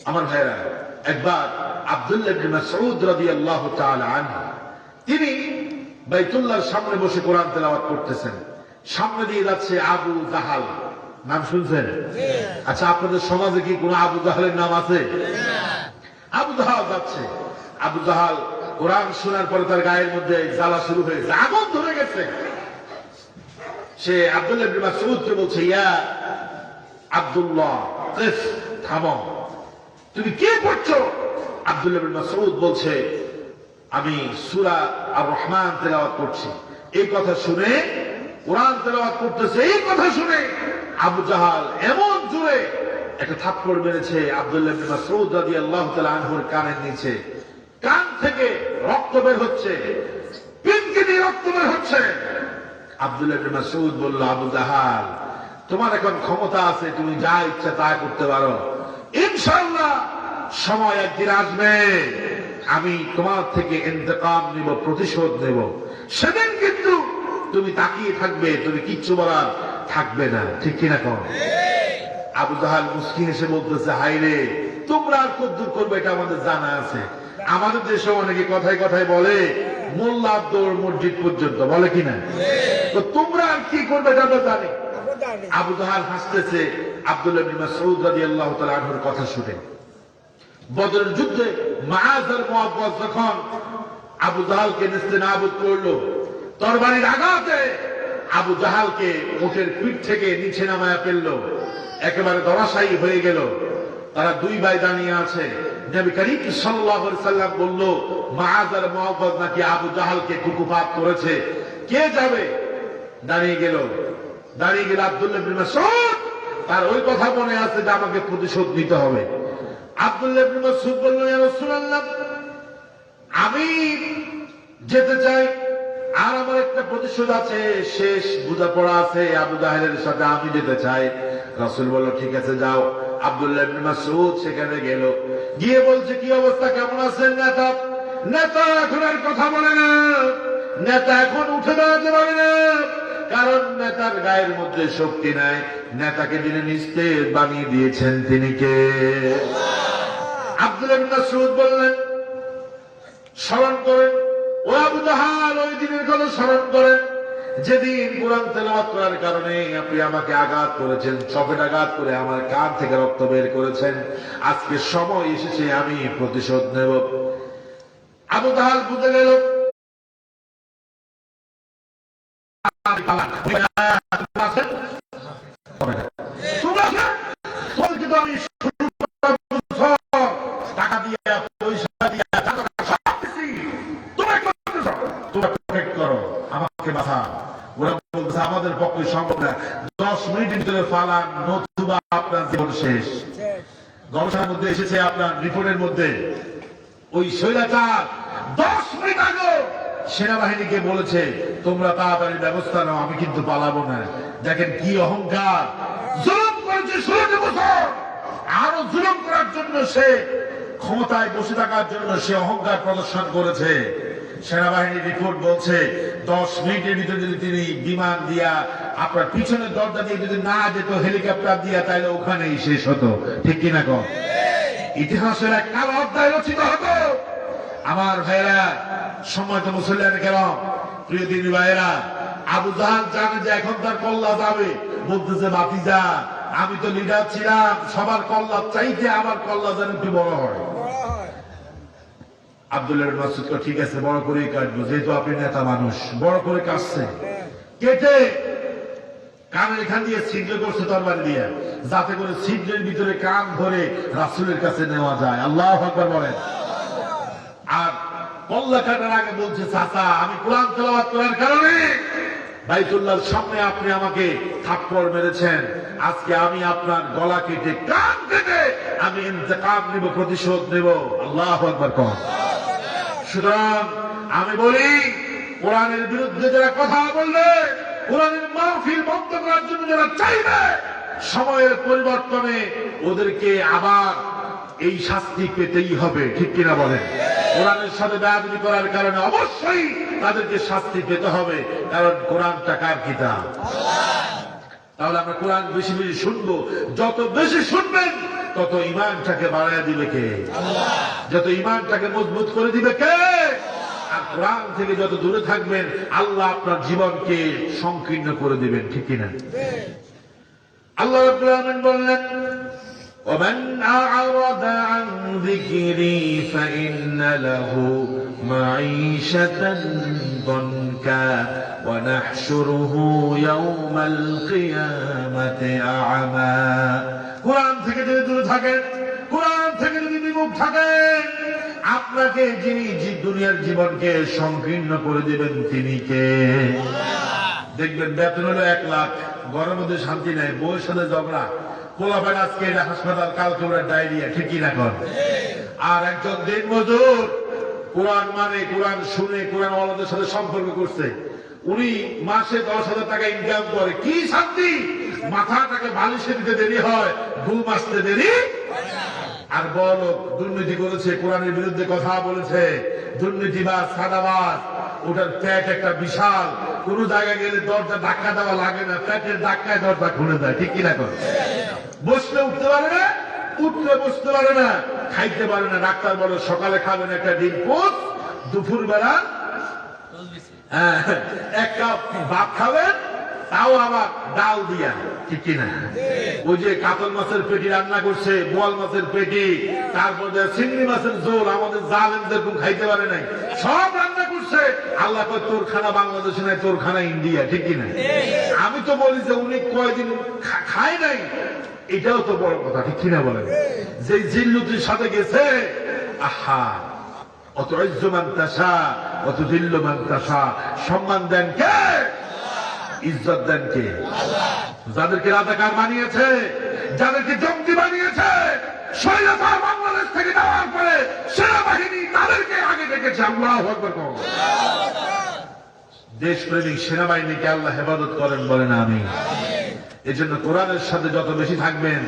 A: আমার ভাইরা, একবার আব্দুল্লাহ ইবনে মাসউদ রাদিয়াল্লাহু তাআলা আনহু তিনি বাইতুল্লাহর সামনে বসে কোরআন তেলাওয়াত করতেছেন। সামনে দিয়ে যাচ্ছে আবু জাহাল, নাম শুনছেন? আচ্ছা, আপনাদের সমাজে কি কোনো আবু জাহালের নাম আছে? আবু জাহাল যাচ্ছে। আবু জাহাল কোরআন শোনার পরে তার গায়ের মধ্যে জ্বালা শুরু হয়েছে, আগুন ধরে গেছে। সে আব্দুল্লাহ ইবনে মাসউদকে বলছে, ইয়া আব্দুল্লাহ কিফ, থামো, তুমি কি করছো? আব্দুল্লাহ ইবনে মাসউদ বলছে, আমি সূরা আর রহমান তেলাওয়াত করছি। এই কথা শুনে কোরআন তেলাওয়াত করতেছে, এই কথা শুনে আবু জাহাল এমন জোরে একটা থাপ্পড় মেরেছে আব্দুল্লাহ ইবনে মাসউদ রাদিয়াল্লাহু তাআলা আনহুর কানের নিচে। কান থেকে রক্ত বের হচ্ছে, পিনকে দিয়ে রক্ত বের হচ্ছে। আব্দুল্লাহ ইবনে মাসউদ বলল, আবু জাহাল, তোমার এখন ক্ষমতা আছে, তুমি যা ইচ্ছা তা করতে পারো। ইনশাআল্লাহ সময় একদিন আসবে, আমি তোমার থেকে ইন্তেকাম নিব, প্রতিশোধ নেব। সেদিন কিন্তু তুমি তাকিয়ে থাকবে, তুমি কিচ্ছু বলার থাকবে না, ঠিক কিনা কম? আবু জাহাল মুস্কি হেসে বলতেছে, হাইরে, তোমরা আর কদ্দুর করবে এটা আমাদের জানা আছে। আমাদের দেশে অনেকে কথায় কথায় বলে মোল্লার দৌড় মসজিদ পর্যন্ত, বলে কিনা? তো তোমরা আর কি করবে এটা আমরা জানি। আবু জাহাল হাসতেছে আব্দুল্লাহ ইবনে মাসউদ রাদিয়াল্লাহু তাআলা আনহুর কথা শুনে। বদরের যুদ্ধে মুআয আর মুআওয়াজ যখন আবু জাহালকে নেস্তেনাবুদ করলো, তরবারির আঘাতে আবু জাহালকে উটের পিঠ থেকে নিচে নামায়া ফেললো, একেবারে ধরাশায়ী হয়ে গেল। তারা দুই ভাই দাঁড়িয়ে আছে। নবী করিম সাল্লাল্লাহু আলাইহি সাল্লাম বলল, মুআয আর মুআওয়াজ নাকি আবু জাহালকে কুকুপাত করেছে, কে যাবে? দাঁড়িয়ে গেল আব্দুল্লাহ ইবনে মাসউদ। তার ওই কথা মনে আছে যে আমাকে প্রতিশোধ নিতে হবে। আব্দুল্লাহ ইবনে মাসউদ বলল, ইয়া রাসূলুল্লাহ, আমি যেতে চাই, আর আমার একটা প্রতিশোধ আছে, শেষ বোঝাপড়া আছে আবু জাহেলের সাথে, আমি যেতে চাই। রাসূল বলল, ঠিক আছে যাও। আব্দুল্লাহ ইবনে মাসউদ সেখানে গেল, গিয়ে বলছে, কি অবস্থা, কেমন আছেন নেতা? নেতা এখন আর কথা বলে না, নেতা এখন উঠে দাঁড়াতে পারে না, কারণ নেতার গায়ের মধ্যে শক্তি নাই। নেতাকে যিনি নিস্তেজ বানিয়ে দিয়েছেন তিনি কে? আব্দুল্লাহ ইবনে মাসউদ বললেন, স্মরণ করেন ও আবু জাহাল, ওই দিনের কথা স্মরণ করেন যেদিন কোরআন তেলাওয়াত করার কারণে আপনি আমাকে আঘাত করেছেন, চপেট আঘাত করে আমার কান থেকে রক্ত বের করেছেন। আজকে সময় এসেছে আমি প্রতিশোধ নেব। আবু জাহাল বুঝে গেল টাকা দিয়ে পয়সা দিয়ে আমাকে বাঁচা। ওরা বলছে আমাদের পক্ষে সম্ভব না, 10 মিনিটের ভিতরে ফালান, নতুবা আপনার জীবন শেষ। গবেষণার মধ্যে এসেছে, আপনার রিপোর্টের মধ্যে, ওই স্বৈরাচার 10 মিনিট আগে সেনাবাহিনীকে বলেছে, তোমরা তাড়াতাড়ি ব্যবস্থা নাও, আমি কিন্তু পালাবো না। দেখেন কি অহংকার, জুলুম করেছে 16 বছর, আরো জুলুম করার জন্য সে ক্ষমতায় বসে থাকার জন্য সে অহংকার প্রদর্শন করেছে। সেনাবাহিনীর রিপোর্ট বলছে 10 মিনিটের ভিতরে যদি তিনি বিমান দিয়া আপনার পিছনের দরজা দিয়ে যদি না যেত, হেলিকপ্টার দিয়া, তাহলে ওখানেই শেষ হতো, ঠিক কিনা কম? ইতিহাসের এক কালো অধ্যায় রচিত হতো। আমার ভাইরা, সম্মানিত মুসল্লিয়ান কেরাম, প্রিয় দিনী ভাইরা, আবু জাহাল জানে যে এখন তার কল্লা যাবে, বলতেছে, ভাতিজা, আমি তো লিডার ছিলাম, সবার কল্লা চাইতে আমার কল্লা যেন একটু বড় হয়। আব্দুল্লাহ ইবনে মাসউদ কো, ঠিক আছে, বড় করেই কাটবো, যেহেতু আপনি নেতা মানুষ, বড় করে কাটছে। কেটে কানের এখান দিয়ে ছিদ্র করছে তরবারি দিয়ে, যাতে করে ছিদ্রের ভিতরে কান ধরে রাসূলের কাছে নেওয়া যায়। আল্লাহু আকবার বলেন। আর কল্লা কাটার আগে বলছে, চাচা, আমি কোরআন তেলাওয়াত করার কারণে বাইতুল্লাহর সামনে আপনি আমাকে থাপ্পড় মেরেছেন, আজকে আমি আপনার গলা কেটে, কান কেটে আমি ইন্তেকাম নিব, প্রতিশোধ নেব। আল্লাহু আকবার কর। সুতরাং আমি বলি, কোরআনের বিরুদ্ধে যারা কথা বলবে, কোরআনের মাহফিল বন্ধ করার জন্য যারা চাইবে, সময়ের পরিবর্তনে ওদেরকে আবার এই শাস্তি পেতেই হবে, ঠিক কিনা বলেন? কোরআনের সাথে বেয়াদবি করার কারণে অবশ্যই তাদেরকে শাস্তি পেতে হবে, কারণ কোরআনটা কার কিতাব? তাহলে আমরা কোরআন বেশি বেশি শুনবো, যত বেশি শুনবেন তত ঈমানটাকে বাড়ায় দিবে কে? যত ঈমানটাকে মজবুত করে দিবে কে? আর কোরআন থেকে যত দূরে থাকবেন আল্লাহ আপনার জীবনকে সংকীর্ণ করে দিবেন, ঠিক কিনা? আল্লাহ রাব্বুল আলামিন বললেন, ومن أعرض عن ذكري فإن له معيشة ضنكا ونحشره يوم القيامة أعمى। কোরআন থেকে যদি দূরে থাকেন, কোরআন থেকে যদি বিমুখ থাকেন, আপনাকে যিনি দুনিয়ার জীবনকে সংকীর্ণ করে দিবেন তিনি কে? দেখবেন বেতন হলো 1 লাখ, ঘরের মধ্যে শান্তি নাই, বউয়ের সাথে ঝগড়া, পোলাপান আজকে হাসপাতাল, কালকে ওরা ডায়রিয়া, ঠিকই না কর? আর একজন দিন মজুর কোরআন মানে, কোরআন শুনে, কোরআন ওয়ালাদের সাথে সম্পর্ক করছে, উনি মাসে 10,000 টাকা ইনকাম করে, কি শান্তি! মাথাটাকে বালিশে দিতে দেরি হয়, ঘুম আসতে দেরি। আর বড় দুর্নীতি করেছে, কোরআনের বিরুদ্ধে কথা বলেছে, দুর্নীতিবাজ, সাদাবাজ, ওটার পেট একটা বিশাল, কোন জায়গায় গেলে দরজা ধাক্কা দেওয়া লাগে না, পেটের ধাক্কায় দরজা খুলে দেয়, ঠিক কিনা কর? বসলে উঠতে পারে না, উঠলে বসতে পারে না, খাইতে পারে না। ডাক্তার বলে সকালে খাবেন একটা ডিম পোস্ট, দুপুর বেলা 1 কাপ ভাত খাবেন, তাও আবার ডাল দিয়া, ঠিক কিনা? ওই যে কাতল মাছের পেটি রান্না করছে, বোয়াল মাছের পেটি, তারপরে চিংড়ি মাছের ঝোল, আমাদের জালেমদের কোন খাইতে পারে নাই, সব রান্না করছে। আল্লাহ কয় তোর খানা বাংলাদেশে নাই, তোর খানা ইন্ডিয়া, ঠিক কিনা? আমি তো বলি যে উনি কয়দিন খায় নাই, এটাও তো বড় কথা, ঠিক কিনা বলেন? যে জিল্লুতির সাথে গেছে, আহা, অত ইজ্জমান তাসা অত দিল্লমান তাসা, সম্মান দেন কে? ইজ্জত দেন কে? যাদেরকে রাজাকার বানিয়েছে, যাদেরকে জঙ্গি বানিয়েছে, স্বৈরাচার বাংলাদেশ থেকে দেওয়ার পরে সেনাবাহিনী তাদেরকে আগে ডেকেছে। আল্লাহু আকবার। দেশপ্রেমিক সেনাবাহিনীকে আল্লাহ হেফাজত করেন, বলেন আমিন। এজন্য কোরআনের সাথে যত বেশি থাকবেন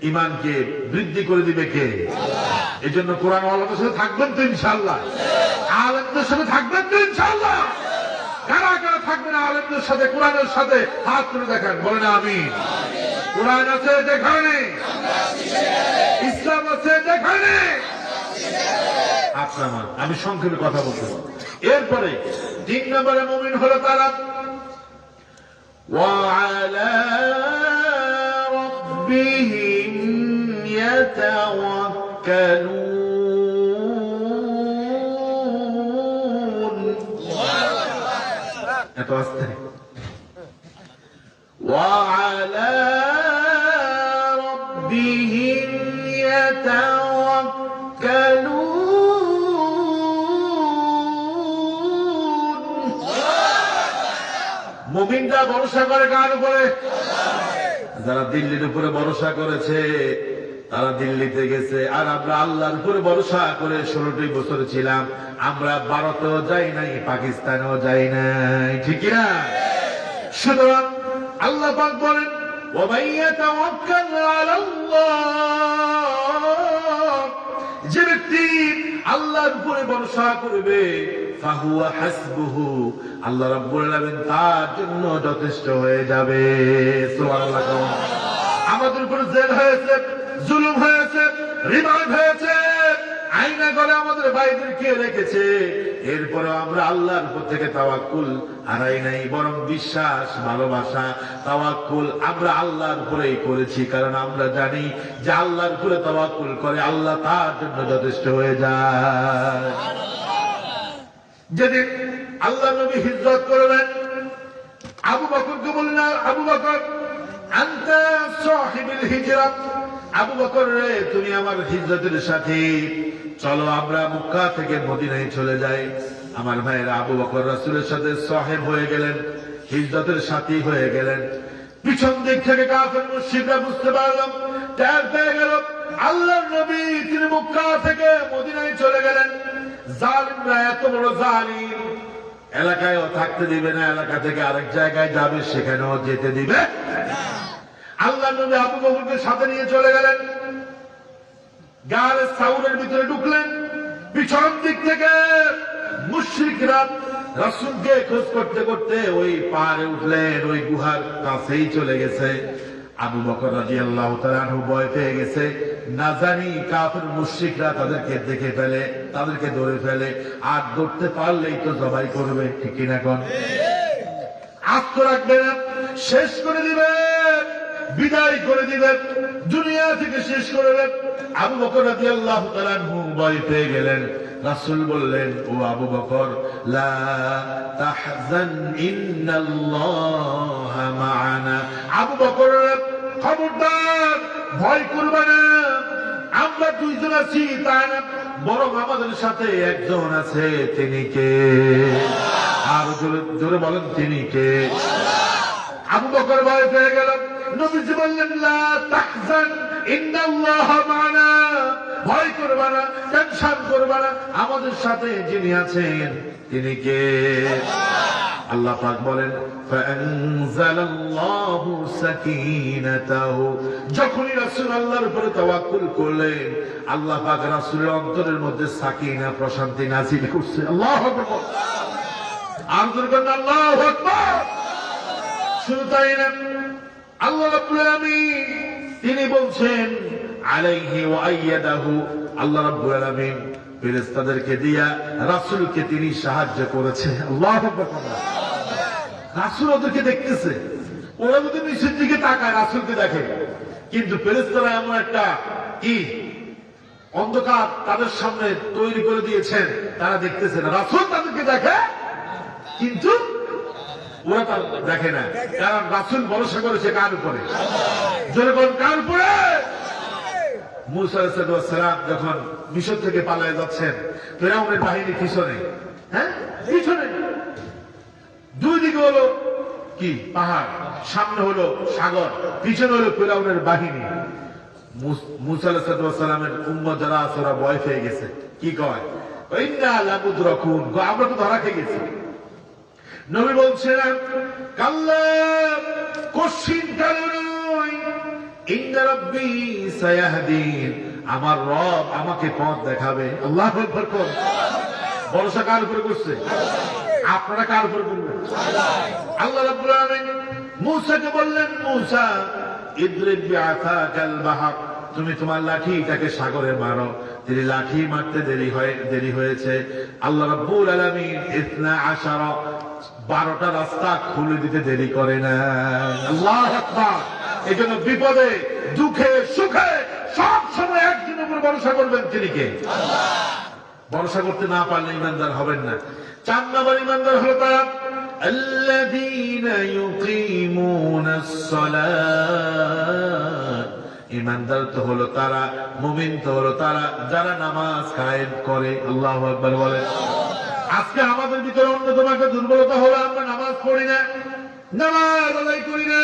A: ঈমানকে বৃদ্ধি করে দিবে কে? এজন্য কোরআন ওয়ালাদের সাথে থাকবেন তো ইনশাআল্লাহ, আলেমদের সাথে থাকবেন তো ইনশাআল্লাহ। কারা কারা থাকবেন আলেমদের সাথে, কোরআনের সাথে? হাত তুলে দেখান, বলেন আমিন। কোরআন আছে যেখানে, ইসলাম আছে যেখানে, আপনার আমি সংক্ষেপে কথা বলতে পারি। এরপরে 3 নম্বরে মুমিন হলো তারা وعلى ربهم يتوكلون। এত আস্তে। وعلى ربهم يتوكلون। মুমিনরা ভরসা করে কার উপরে? যারা দিল্লির উপরে ভরসা করেছে তারা দিল্লিতে গেছে, আর আমরা আল্লাহর উপরে ভরসা করে 16টি বছর ছিলাম। আমরা ভারতেও যাই নাই, পাকিস্তানেও যাই নাই, ঠিক না? সুতরাং আল্লাহ পাক বলেন, ওয়ামান ইয়াতাওয়াক্কাল আলাল্লাহ, যে ব্যক্তি আল্লাহর উপরে ভরসা করবে, ফাহুয়া হাসবুহু, আল্লাহ রাব্বুল আলামিন তার জন্য যথেষ্ট হয়ে যাবে। সুবহানাল্লাহ। আমাদের উপর জেল হয়েছে, জুলুম হয়েছে, রিমান্ড হয়েছে, আইনা করে আমাদের ভাইদেরকে রেখেছে, এরপরে আমরা আল্লাহর উপর থেকে তাওয়াক্কুল হারাই নাই, বরং বিশ্বাস, ভালোবাসা, তাওয়াক্কুল আমরা আল্লাহর উপরেই করেছি। কারণ আমরা জানি যে আল্লাহর উপরে তাওয়াক্কুল করে আল্লাহ তার জন্য যথেষ্ট হয়ে যায়। যেদিন আল্লাহ নবী হিজরত করবেন, আবু বকরকে বললেন, আবু বকর আনতা সাহিবুল হিজরত, আবু বকর রে তুমি আমার হিজরতের সাথী, চলো আমরা মক্কা থেকে মদিনায় চলে যাই। আমার ভাইয়েরা, আবু বকর রাসূলের সাথে সাহেব হয়ে গেলেন, হিজরতের সাথী হয়ে গেলেন। পিছন দিক থেকে কাফের মুশরিকরা বুঝতে পারলাম, টের পেয়ে গেল আল্লাহর নবী তিনি মক্কা থেকে মদিনায় চলে গেলেন। জালিমরা এত বড় জালিম, এলাকায়ও থাকতে দিবে না, এলাকা থেকে আরেক জায়গায় যাবে সেখানেও যেতে দিবে। আল্লাহ নবী আবু বকরকে সাথে নিয়ে চলে গেলেন, গায়ের সাউরের ভিতরে ঢুকলেন। পিছন দিক থেকে মুশরিকরা রাসূলকে খোঁজ করতে করতে ওই পাহাড়ে উঠলেন, ওই গুহার কাছেই চলে গেছে। আবু বকর রাদিয়াল্লাহু তাআলা আনহু ভয় পেয়ে গেছে, না জানি কাফির মুশরিকরা তাদেরকে দেখে ফেলে, তাদেরকে ধরে ফেলে, আর ধরতে পারলেই তো জবাই করবে, ঠিক কিনা কোন? আস্ত রাখবে না, শেষ করে দিবে, বিদায় করে দিবেন, দুনিয়া থেকে শেষ করে দেবেন। আবু বকর রাদিয়াল্লাহু তাআলা আনহু ভয় পেয়ে গেলেন। রাসূল বললেন, ও আবু বকর, লা তাহজান ইন্নাল্লাহা মা'ানা। আবু বকর, খবরদার, ভয় করবে না, আমরা দুইজন আছি তা না, বরং আমাদের সাথে একজন আছে। তিনি কে? আর জোরে জোরে বলেন, তিনি কে? আবু বকর ভয় পেয়ে গেল। নবীজি বললেন, লা তাহজান ইন্নাল্লাহা মা'ানা, ভয় করবে না, টেনশন করবে না, আমাদের সাথে যিনি আছেন তিনি কে? আল্লাহ পাক বলেন, ফাআনজালাল্লাহু সাকিনাতাহু। যখনই রাসূল আল্লাহর উপরে তাওয়াক্কুল করলেন, আল্লাহ পাক রাসূলের অন্তরের মধ্যে সাকিনা, প্রশান্তি নাযিল করছে। আল্লাহু আকবার, আর জোরে বলেন আল্লাহু আকবার। শুধু তাই না, আল্লাহ রাব্বুল আলামিন তিনি বলছেন, আলাইহি ওয়া আইয়াদাহু, আল্লাহ রাব্বুল আলামিন ফেরেশতাদেরকে দিয়া রাসূলকে তিনি সাহায্য করেছে। আল্লাহু আকবার। রাসূল ওদেরকে দেখতেছে, ওরা যদি নিচের দিকে তাকায় রাসূলকে দেখে, কিন্তু ফেরেশতারা এমন একটা কি অন্ধকার তাদের সামনে তৈরি করে দিয়েছেন, তারা দেখতেছে না। রাসূল তাদেরকে দেখে, কিন্তু ওরা তার দেখে না, কারণ রাসূল ভরসা করেছে কার উপরে? জোরে বলেন, কার উপরে? মূসা আলাইহিস সালাম যখন মিশর থেকে পালিয়ে যাচ্ছেন, ফিরআউনের বাহিনী পিছনে, পিছনে দুই দিকে হলো কি পাহাড়, সামনে হলো সাগর, পিছনে হলো ফিরআউনের বাহিনী। মূসা আলাইহিস সালামের উম্মত যারা আছে ওরা ভয় পেয়ে গেছে। কি কয়? ইন্না লামুদরাকুন, আমরা তো ধরা খেয়ে গেছি। নবী বলছেন, কাল্লা, কশিন কারুই, ইন্না রাব্বি সায়াহদিন, আমার রব আমাকে পথ দেখাবে। আল্লাহু আকবার। কোন ভরসা কার উপরে করছে? আপনারা কার উপরে করবেন? আল্লাহ রাব্বুল আলামিন মূসাকে বললেন, মূসা, ইদরিব বিআসাকাল বাহর, তুমি তোমার লাঠিটাকে সাগরে মারো। তিনি লাঠি মারতে দেরি হয়েছে। আল্লাহ রাব্বুল আলামিন 12টা রাস্তা খুলে দিতে দেরি করে না। আল্লাহু আকবার। এই জন্য বিপদে, দুঃখে, সুখে সব সময় একজনের উপর ভরসা করবেন, তিনি কে? ভরসা করতে না পারলে ইমানদার হবেন না। 4 নম্বর ইমানদার হলো তারা, আল্লাযীনা ইউকিমুনাস সালাত। ইমানদার তো হলো তারা, মুমিন তো হলো তারা যারা নামাজ কায়েম করে। আল্লাহু আকবার বলেন। আজকে আমাদের ভিতরে অন্যতম একটা দুর্বলতা হলো আমরা নামাজ পড়ি না, নামাজ আদায় করি না।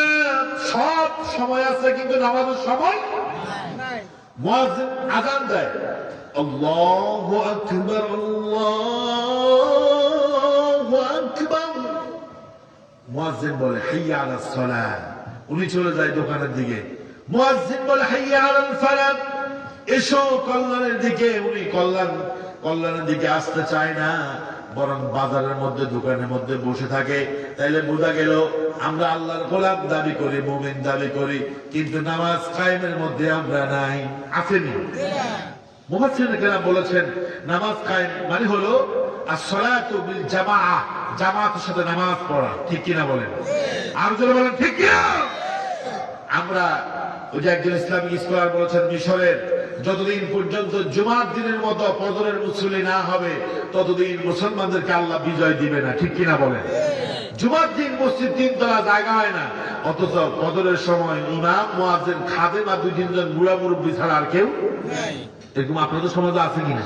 A: সব সময় আছে, কিন্তু নামাজের সময় নাই। মুয়াজ্জিন আযান দেয়, আল্লাহু আকবার, আল্লাহু আকবার। মুয়াজ্জিন বলে হাইয়া আলাস সালাহ, উনি চলে যায় দোকানের দিকে। মুয়াজ্জিন বলে হাইয়া আলাল ফালাহ, এসো কল্যাণের দিকে। উনি কল্যাণের দিকে আসতে চায় না, বরং বাজারের মধ্যে, দোকানের মধ্যে বসে থাকে। তাইলে বোঝা গেল আমরা আল্লাহর গোলাম দাবি করি, মুমিন দাবি করি, কিন্তু নামাজ কায়েমের মধ্যে আমরা নাই। আসেনি? মুফাসসিররা বলেছেন, নামাজ কায়েম মানে হলো as-salatu bil জামাআহ, জামাতের সাথে নামাজ পড়া। ঠিক কিনা বলেন? আর জোরে বলেন, ঠিক কিনা? আমরা, ওই যে একজন ইসলামিক স্কলার বলেছেন, মিশরের যতদিন পর্যন্ত জুমার দিনের মতো ফজরের মুসল্লি না হবে, ততদিন মুসলমানদেরকে আল্লাহ বিজয় দিবে না। ঠিক কিনা বলেন? জুমার দিন মসজিদ 3 তলা জায়গা হয় না, অথচ ফজরের সময় ইমাম, মুয়াজ্জিন, খাদেম আর 2-3 জন বুড়া মুরব্বী ছাড়া আর কেউ নাই। এরকম আপনাদের সমাজে আছে কিনা?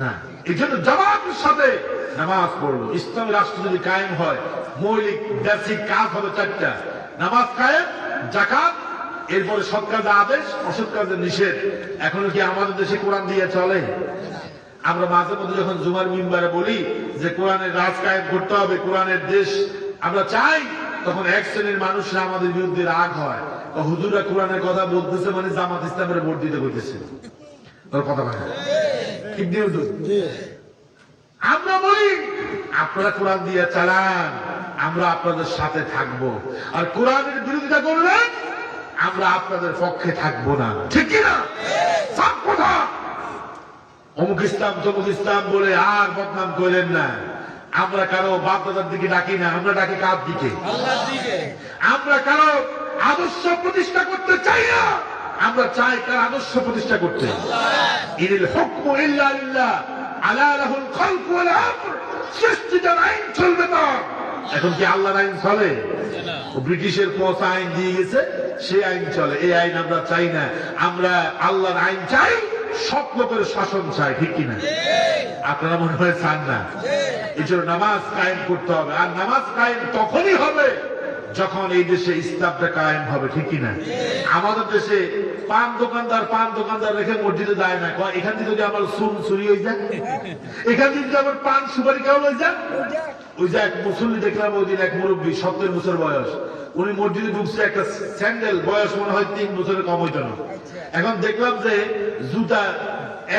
A: না। এই জন্য জামাতের সাথে নামাজ পড়বো। ইসলামী রাষ্ট্র যদি কায়েম হয়, মৌলিক বেসিক কাজ হবে 4টা: নামাজ কায়েম, যাকাত, এরপরে সৎ কাজে আদেশ, অসৎ কাজে নিষেধ। এখনো কি আমাদের দেশে কোরআন দিয়ে চলে? আমরা মাঝে মধ্যে যখন জুমার মিম্বারে বলি যে কোরআনের রাজ কায়েম করতে হবে, কোরআনের দেশ আমরা চাই, তখন এক শ্রেণীর মানুষরা আমাদের বিরুদ্ধে রাগ হয়, হুজুরা কোরআনের কথা বলতেছে মানে জামাত ইসলামের ভোট দিতে বলতেছে। তোর কথা বলে ঠিক নেই হুজুর? আমরা বলি আপনারা কোরআন দিয়ে চালান, আমরা আপনাদের সাথে থাকবো, আর কোরআনের বিরোধিতা করবেন আমরা আপনাদের পক্ষে থাকবো না, ঠিক কিনা? সব কথা অমুক ইসলাম তমুক ইসলাম বলে আর বদনাম করেন না। আমরা কারো বাপ দাদার দিকে ডাকি না, আমরা ডাকি কার দিকে?
B: আল্লাহর দিকে।
A: আমরা কারো আদর্শ প্রতিষ্ঠা করতে চাই না, আমরা চাই কার আদর্শ প্রতিষ্ঠা করতে। ইনিল হুকমু ইল্লা লিল্লাহ আলা লাহুল খালকু ওয়াল আমর। সৃষ্টির আইন চলবে না। এখন কি আল্লাহর আইন চলে? ও ব্রিটিশের কোস আইন দিয়ে গেছে, সেই আইন চলে। এই আইন আমরা চাই না, আমরা আল্লাহর আইন চাই, সব লোকের শাসন চাই, ঠিক কিনা? আপনারা মনে হয় চান না। এই জন্য নামাজ কায়েম করতে হবে, আর নামাজ কায়েম তখনই হবে যখন এই দেশে ইসলামটা কায়েম হবে, ঠিক কিনা? আমাদের দেশে পান দোকানদার রেখে মসজিদে যায় না, এখান থেকে যদি আমার চুরি হয়ে যায়, এখান থেকে যদি আমার পান সুপারি খাওয়া হয়ে যায়। ওই যে এক মুসল্লি দেখলাম ওই দিন, এক মুরব্বী 70 বছর বয়স, উনি মসজিদে ঢুকছে, একটা স্যান্ডেল বয়স মনে হয় 3 বছরের কম হইত না। এখন দেখলাম যে জুতা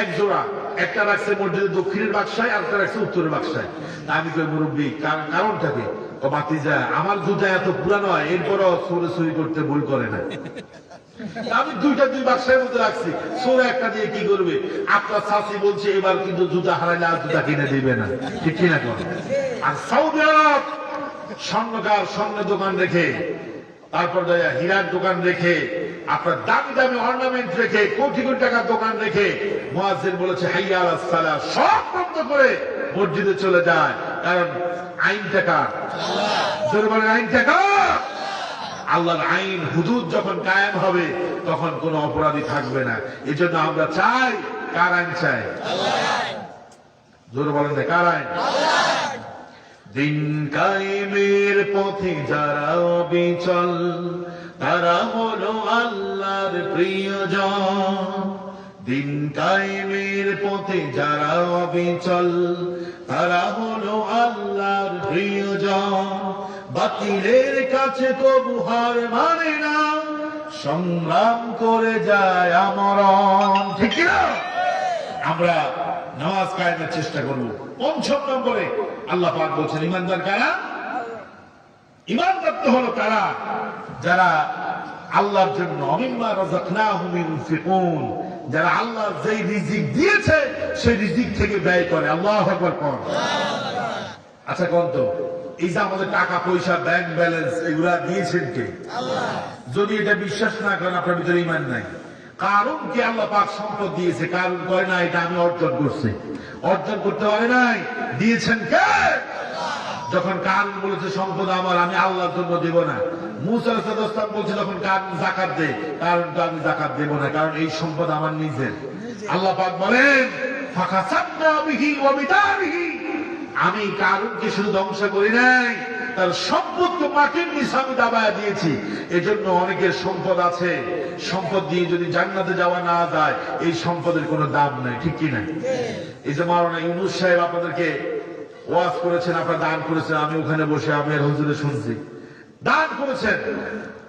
A: এক জোড়া, একটা রাখছে মসজিদের দক্ষিণের বাক্সায়, আর একটা রাখছে উত্তরের বাক্সায়। আমি কই মুরব্বী কারণটাকে? বাতিজা, আমার জুতা এত পুরানো হয়, এরপরও চুরি করতে ভুল করে না। আমি দুই বাক্সের মধ্যে রাখছি, চোর একটা দিয়ে কি করবে? আপনার শাশি বলছে এবার কিন্তু জুতা হারাইলে আর জুতা কিনে দিবে না, ঠিক কিনা? কর। আর সৌদি আরব স্বর্ণের দোকান রেখে, তারপর হীরার দোকান রেখে, আপনার দামি দামি অর্নামেন্ট রেখে, কোটি কোটি টাকার দোকান রেখে মুয়াজ্জিন বলেছে হাইয়া আলাস সালাহ, সব বন্ধ করে মসজিদে চলে যায়। কারণ আইনটা কার? জোরে বলেন, আইনটা কার? আল্লাহর আইন হুদুদ যখন কায়েম হবে তখন কোন অপরাধী থাকবে না। এই জন্য আমরা চাই, কার আইন চাই? জোরে বলেন না, কার আইন? দিন কায়েমের পথে যারা অবিচল, তারা হলো আল্লাহর প্রিয়জন। দিন কায়েমের পথে যারা অবিচল, তারা হলো আল্লাহর প্রিয়জন। বাতিলের কাছে কবু হার মানে না, সংগ্রাম করে যায় আমরণ, ঠিক না? আমরা নামাজ কায়েমের চেষ্টা করব। ৫ম নম্বরে আল্লাহ পাক বলছেন ঈমানদার কারা? ঈমানদার তো হলো তারা যারা আল্লাহর জন্য মিম্মা রাযাকনাহুম ইউনফিকুন, যারা আল্লাহ যেই রিজিক দিয়েছে সেই রিজিক থেকে ব্যয় করে। আল্লাহু আকবার কোন। আচ্ছা কোন তো, এই যে আমাদের টাকা পয়সা ব্যাংক ব্যালেন্স এগুলা দিয়েছেন কে? আল্লাহ। যদি এটা বিশ্বাস না করেন, আপনার ভিতরে ঈমান নাই। কারণ কি আল্লাহ পাক সম্পদ দিয়েছে, কারণ করে না এটা আমি অর্জন করছি, অর্জন করতে পারে নাই, দিয়েছেন কে? যখন কারণ বলেছে সম্পদ আমার, আমি আল্লাহর জন্য দেব না। মুসা আলাইহিস সালাম বলছে যখন কারণ যাকাত দে, কারণ তো আমি যাকাত দেব না, কারণ এই সম্পদ আমার নিজের। আল্লাহ পাক বলেন ফাকাসাবনা বিহি ওয়া বিদারিহি, আমি কারণকে শুধু ধ্বংস করি নাই, তার সম্পদকে মাটির নিচে আমি দাবায়া দিয়েছি। এজন্য অনেকের সম্পদ আছে, সম্পদ দিয়ে যদি জান্নাতে যাওয়া না যায়, এই সম্পদের কোনো দাম নাই, ঠিক কি না? এই যে মাওলানা ইউনূস সাহেব আপনাদেরকে ওয়াজ করেছেন, আপনারা দান করেছেন, আমি ওখানে বসে আমি আর হুজুরে শুনছি, দান করেছেন।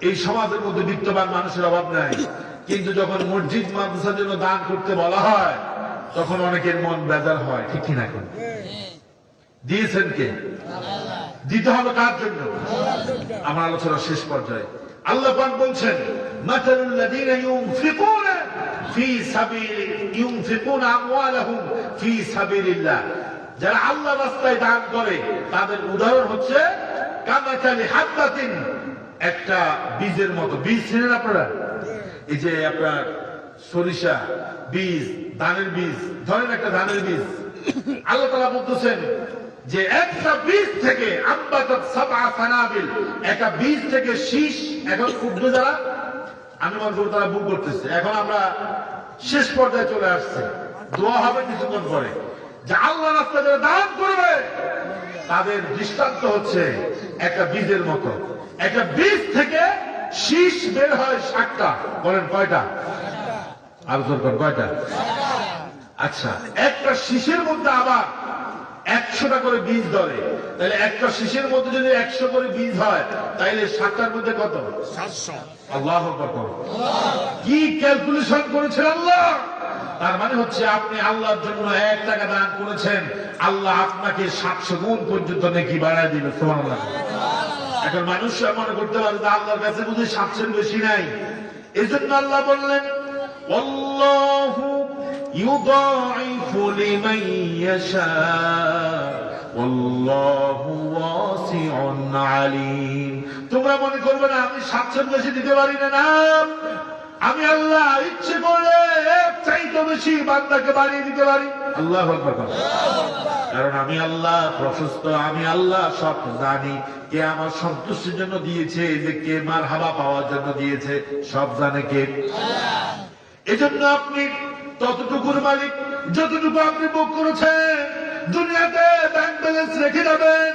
A: এই সমাজের মধ্যে বিত্তবান মানুষের অভাব নাই, কিন্তু যখন মসজিদ মাদ্রাসার জন্য দান করতে বলা হয় তখন অনেকের মন বেজার হয়, ঠিক কি না? এখন দিয়েছেন কে? দিতে হবে কার জন্য? আমার আলোচনা শেষ পর্যায়ে আল্লাহ পাক বলছেন মাতালুল লাযীনা ইউনফিকুনা আমওয়ালাহুম ফি সাবিলিল্লাহ, যারা আল্লাহ রাস্তায় দান করে তাদের উদাহরণ হচ্ছে কামাতালি হাব্বাতিন, একটা বীজের মতো। বীজ চিনেন আপনারা? এই যে আপনার সরিষা বীজ, ধানের বীজ, ধরেন একটা ধানের বীজ, আল্লাহ তাআলা বলতেছেন যে একটা বীজ থেকে আম্বাতাত সাবআ সানাবিল, একটা বীজ থেকে শীষ। এখন উঠবে যারা, আমি মনে করি তারা বুক করতেছে। এখন আমরা শেষ পর্যায়ে চলে আসছে, দোয়া হবে কিছুক্ষণ পরে, যে আল্লাহ রাস্তায় যারা দান করবে তাদের দৃষ্টান্ত হচ্ছে একটা বীজের মতো। একটা বীজ থেকে শীষ বের হয় 60টা, বলেন কয়টা? আরো জোর করেন, কয়টা? আচ্ছা, একটা শীষের মধ্যে আবার 100টা করে বীজ ধরে, তাহলে একটা শীষের মধ্যে যদি 100 করে বীজ হয়, তাইলে 60টার মধ্যে কত? 700। আল্লাহু আকবার। কি ক্যালকুলেশন করেছেন আল্লাহ! তার মানে হচ্ছে আপনি আল্লাহর জন্য 1 টাকা দান করেছেন, আল্লাহ আপনাকে 700 গুণ পর্যন্ত নেকি বাড়ায় দিবে। সুবহানাল্লাহ। এখন মানুষ মনে করতে পারে যে আল্লাহর কাছে বুঝি 700 বেশি নাই, এজন্য আল্লাহ বললেন আল্লাহু ইউদাইফু লিমান ইয়াশা ওয়াল্লাহু ওয়াসিউন আলীম। তোমরা মনে করবে না আমি 700 বেশি দিতে পারি না, না, আমি আল্লাহ ইচ্ছে করলে এর চাইতে বেশি বান্দাকে বাড়িয়ে দিতে পারি। আল্লাহু আকবার। কারণ আমি আল্লাহ প্রশস্ত, আমি আল্লাহ সব জানি। কে আমার সন্তুষ্টির জন্য দিয়েছে, যে কে মারহাবা পাওয়ার জন্য দিয়েছে, সব জানে কে। এজন্য আপনি ততটুকুর মালিক যতটুকু আপনি ভোগ করেছেন। দুনিয়াতে ব্যাংক ব্যালেন্স রেখে যাবেন,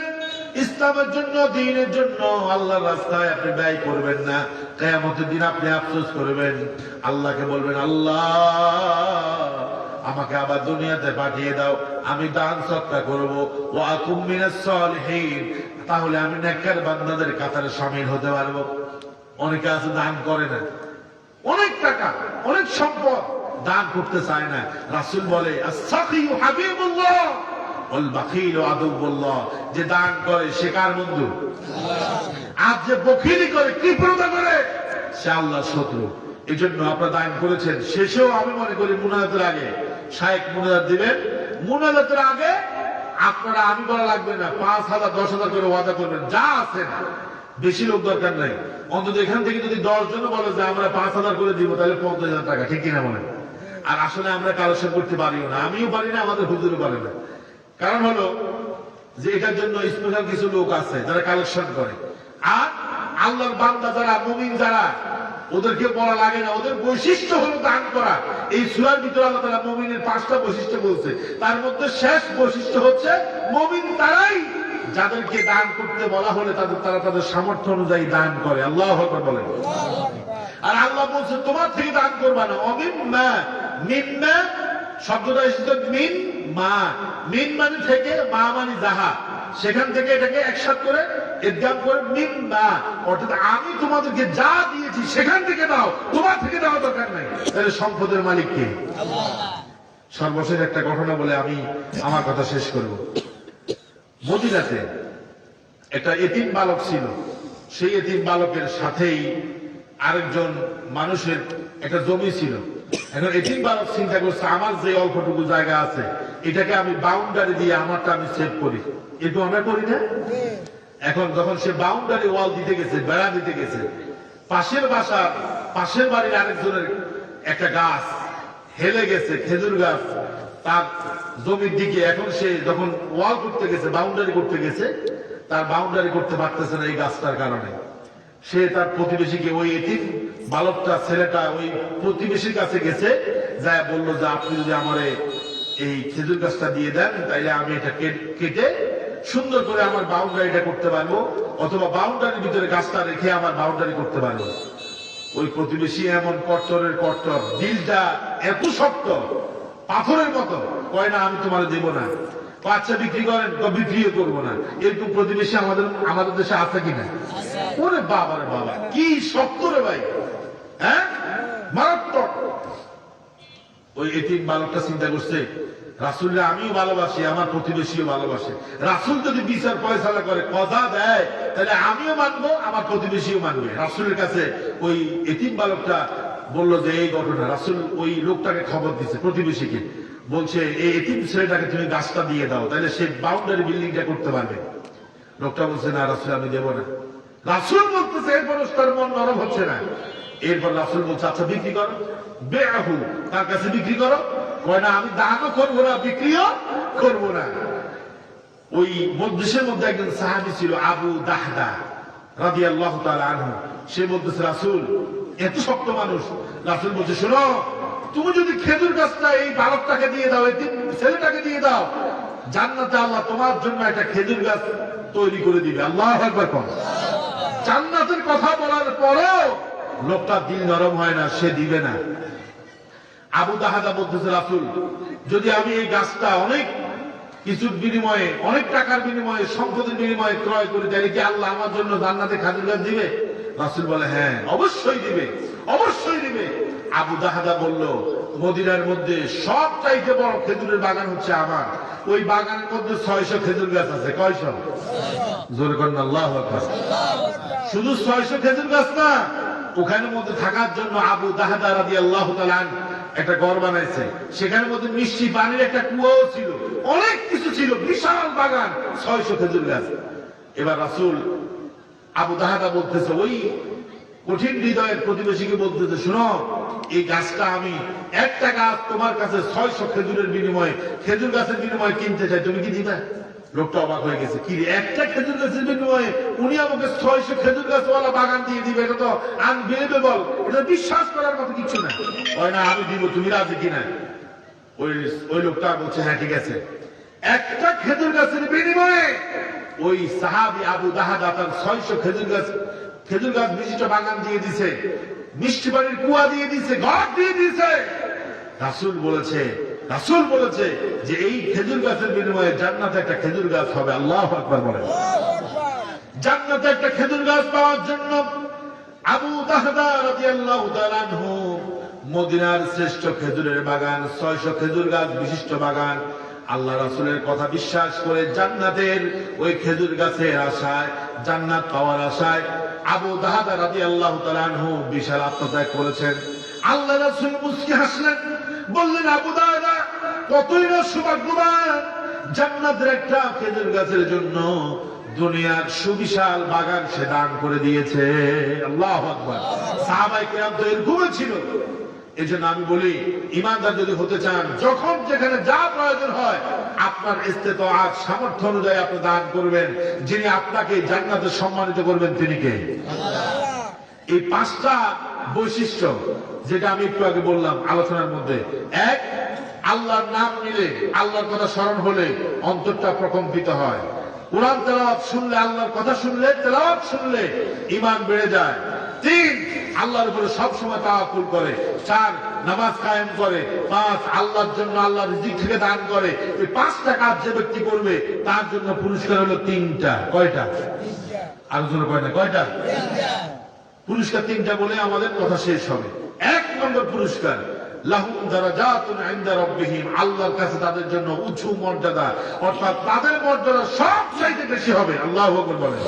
A: ইসলামের জন্য, দ্বীনের জন্য, আল্লাহর রাস্তায় আপনি ব্যয় করবেন না। কিয়ামতের দিন আপনি আফসোস করবেন, আল্লাহকে বলবেন আল্লাহ আমাকে আবার দুনিয়াতে পাঠিয়ে দাও, আমি দান সদকা করব, ওয়া আকুম মিনাস সালিহিন, তাহলে আমি নেককার বান্দাদের কাতারে শামিল হতে পারবো। অনেকে আছে দান করে না, অনেক টাকা অনেক সম্পদ দান করতে চায় না। রাসূল বলে আস-সাখিয়ু হাবিবুল্লাহ ওয়াল বাখিলু আদুবুল্লাহ, যে দান করে সে কার বন্ধু? আর যে বখিলি করে, কৃপণতা করে, সে আল্লাহর শত্রু। এই জন্য আপনারা দান করেছেন, শেষেও আমি মনে করি মুনাজাতের আগে শায়েখ মুনাজাত দিবেন। মুনাজাতের আগে আপনারা আমি বলা লাগবে না, 5,000 10,000 করে ওয়াদা করবেন, যা আছে না, বেশি লোক দরকার নাই। অন্তত এখান থেকে যদি 10 জন বলে যে আমরা 5,000 করে দিব, তাহলে 50,000 টাকা, ঠিক কিনা বলেন? আর আসলে আমরা কালেকশন করতে পারিও না, আমিও পারি না, আমাদের হুজুরও পারে না। কারণ হলো যে এটার জন্য স্পেশাল কিছু লোক আছে যারা কালেকশন করে। আর আল্লাহর বান্দা যারা, মুমিন যারা, ওদেরকে বলা লাগে না, ওদের বৈশিষ্ট্য হলো দান করা। এই সূরার ভিতরে আল্লাহ তাআলা মুমিনের 5টা বৈশিষ্ট্য বলছে, তার মধ্যে শেষ বৈশিষ্ট্য হচ্ছে মুমিন তারাই যাদেরকে দান করতে বলা হলে তারা তাদের সামর্থ্য অনুযায়ী দান করে। আল্লাহু আকবার বলেন। আর আল্লাহ বলছে তোমার থেকে দান করবা না, অমিম্মা, মিম্মা শব্দটা এসেছে মিন মা, মিন মানে থেকে, মা মানে যাহা, সেখান থেকে এটাকে একসাথে করে ইদগাম করে মিম্মা, অর্থাৎ আমি তোমাদেরকে যা দিয়েছি সেখান থেকে দাও, তোমার থেকে দেওয়া দরকার নাই। তাহলে সম্পদের মালিক কে? আল্লাহ। সর্বশেষ একটা ঘটনা বলে আমি আমার কথা শেষ করব। মদিনাতে একটা এতিম বালক ছিল, সেই এতিম বালকের সাথেই আরেকজন মানুষের একটা জমি ছিল। এখন এতিম বালক চিন্তা করছে আমার যে অল্পটুকু জায়গা আছে এটাকে আমি বাউন্ডারি দিয়ে আমারটা আমি সেভ করি, একটু আমরা করি না? এখন যখন সে বাউন্ডারি ওয়াল দিতে গেছে, বেড়া দিতে গেছে, পাশের বাসা, পাশের বাড়ির আরেকজনের একটা গাছ হেলে গেছে, খেজুর গাছ, তার জমির দিকে। এখন সে যখন ওয়াল করতে গেছে, বাউন্ডারি করতে গেছে, তার বাউন্ডারি করতে পারতেছে না এই গাছটার কারণে। সে তার প্রতিবেশীকে, ওই এতিম বালকটা, ছেলেটা ওই প্রতিবেশীর কাছে গেছে, যা বললো যে আপনি যদি আমারে এই খেজুর গাছটা দিয়ে দেন তাইলে আমি এটা কেটে সুন্দর করে আমার বাউন্ডারিটা করতে পারবো, অথবা বাউন্ডারির ভিতরে গাছটা রেখে আমার বাউন্ডারি করতে পারবো। ওই প্রতিবেশী এমন কট্টরের কট্টর, দিলটা এত শক্ত পাথরের মতো, কয় না আমি তোমার দেব না। বাচ্চা বিক্রি করেন, বিক্রিও করবো না। এরকম প্রতিবেশী আমাদের দেশে আছে কিনা? ওরে বাবা রে বাবা, কি শক্ত রে ভাই, হ্যাঁ, মারাত্মক। ওই এতিম বালকটা চিন্তা করছে রাসূলকে আমিও ভালোবাসি, আমার প্রতিবেশীও ভালোবাসে। রাসূল যদি বিচার ফয়সালা করে, কথা দেয়, তাহলে আমিও মানবো, আমার প্রতিবেশীও মানবে। রাসূলের কাছে ওই এতিম বালকটা বললো যে এই ঘটনা। রাসূল ওই লোকটাকে খবর দিচ্ছে, প্রতিবেশীকে বলছে এই এতিম ছেলেটাকে তুমি গাছটা দিয়ে দাও, তাহলে সে বাউন্ডারি বিল্ডিংটা করতে পারবে। লোকটা বলছে না রাসূল আমি দেবো না। রাসূল বলতেছে, এরপর তার মন নরম হচ্ছে না। এরপর রাসূল বলছে আচ্ছা বিক্রি করো, বেআহু, তার কাছে বিক্রি করো। কয় না আমি দানও করবো না, বিক্রিও করবো না। ওই মজলিসের মধ্যে একজন সাহাবী ছিল, আবু দাহদা রাদিয়াল্লাহু তাআলা আনহু। সে বলতেছে রাসূল, এত শক্ত মানুষ। রাসূল বলছে শোনো, তুমি যদি খেজুর গাছটা এই বালকটাকে দিয়ে দাও, এই ছেলেটাকে দিয়ে দাও, জান্নাতে আল্লাহ তোমার জন্য একটা খেজুর গাছ তৈরি করে দিবে। আল্লাহু আকবার কোন। জান্নাতের কথা বলার পরেও লোকটা দিল নরম হয় না, সে দিবে না। আবু দাহাদা বলতেছে রাসূল, যদি আমি এই গাছটা অনেক কিছুর বিনিময়ে, অনেক টাকার বিনিময়ে, সম্পদের বিনিময়ে ক্রয় করি, তাহলে কি আল্লাহ আমার জন্য জান্নাতে খেজুর গাছ দিবে? রাসূল বলে হ্যাঁ অবশ্যই দিবে, অবশ্যই দিবে। আবু দাহাদা বলল, মদিনার মধ্যে সব চাইতে বড় খেজুরের বাগান হচ্ছে আমার। ওই বাগানের মধ্যে 600 খেজুর গাছ আছে। কয়শো? জোরে করেন আল্লাহু আকবার। শুধু 600 খেজুর গাছ না, ওখানের মধ্যে থাকার জন্য আবু দাহদা রাদিয়াল্লাহু তাআলা একটা ঘর বানাইছে। সেখানের মধ্যে মিষ্টি পানির একটা কুয়াও ছিল, অনেক কিছু ছিল, বিশাল বাগান, 600 খেজুর গাছ। এবার রাসূল আবু দাহদা বলতেছে, ওই কঠিন হৃদয়ের প্রতিবেশীকে বলতেছে, শোনো, এই গাছটা আমি একটা গাছ তোমার কাছে 600 খেজুরের বিনিময়ে, খেজুর গাছের বিনিময়ে কিনতে চাই, তুমি কি দিবে? লোকটা অবাক হয়ে গেছে, কি রে, একটা খেজুর গাছের বিনিময়ে উনি আমাকে 600 খেজুর গাছওয়ালা বাগান দিয়ে দিবে? এটা তো আনবিলিভেবল, এটা বিশ্বাস করার মতো কিছু না। হয় না, আমি দিব, তুমি রাজি কিনা? ওই লোকটা বলছে, হ্যাঁ ঠিক আছে। একটা খেজুর গাছের বিনিময়ে ওই সাহাবী আবু দাহদা তার 600 খেজুর গাছ বিশিষ্ট বাগান দিয়ে দিছে, মিষ্টি পানির কুয়া দিয়ে দিছে, ঘর দিয়ে দিছে। রাসূল বলেছে যে এই খেজুর গাছের বিনিময়ে জান্নাতে একটা খেজুর গাছ হবে। আল্লাহু আকবার বলেন। জান্নাতে একটা খেজুর গাছ পাওয়ার জন্য আবু দাহদা রাদিয়াল্লাহু তাআলা আনহু মদিনার শ্রেষ্ঠ খেজুরের বাগান, 600 খেজুর গাছ বিশিষ্ট বাগান, আল্লাহ রাসূলের কথা বিশ্বাস করে জান্নাতের ওই খেজুর গাছের আশায়, জান্নাত পাওয়ার আশায় আবু দাহদা রাদিয়াল্লাহু তাআলা আনহু বিশাল আত্মত্যাগ করেছেন। আল্লাহ রাসূল মুস্কি হাসলেন, বললেন, আবু দাহদা কতই না সৌভাগ্যবান, জান্নাতের একটা খেজুর গাছের জন্য দুনিয়ার সুবিশাল বাগান সে দান করে দিয়েছে। আল্লাহু আকবার। সাহাবায়ে কেরাম তো এরকম ছিল। এজন্য আমি বলি, ইমানদার যদি হতে চান, যখন যেখানে যা প্রয়োজন হয় আপনার ইস্তেতাআত, সামর্থ্য অনুযায়ী আপনি দান করবেন। যিনি আপনাকে জান্নাতে সম্মানিত করবেন তিনি কে? আল্লাহ। এই 5টা বৈশিষ্ট্য যেটা আমি একটু আগে বললাম আলোচনার মধ্যে, এক, আল্লাহর নাম নিলে, আল্লাহর কথা স্মরণ হলে অন্তরটা প্রকম্পিত হয়। কোরআন তেলাওয়াত শুনলে, আল্লাহর কথা শুনলে, তেলাওয়াত শুনলে ঈমান বেড়ে যায়। 3, আল্লাহর উপরে সব সময় তাওয়াক্কুল করে। 4, নামাজ কায়েম করে। 5, আল্লাহর জন্য, আল্লাহর রিজিক থেকে দান করে। এই 5টা কাজ যে ব্যক্তি করবে তার জন্য পুরস্কার হলো 3টা। কয়টা? আলোচনা করে না, কয়টা? পুরস্কার 3টা বলে আমাদের কথা শেষ হবে। 1 নম্বর পুরস্কার, লাহুম দারাজাতুন ইনদা রাব্বিহিম, আল্লাহর কাছে তাদের জন্য উঁচু মর্যাদা, অর্থাৎ তাদের মর্যাদা সবচাইতে বেশি হবে। আল্লাহু আকবার বলেন।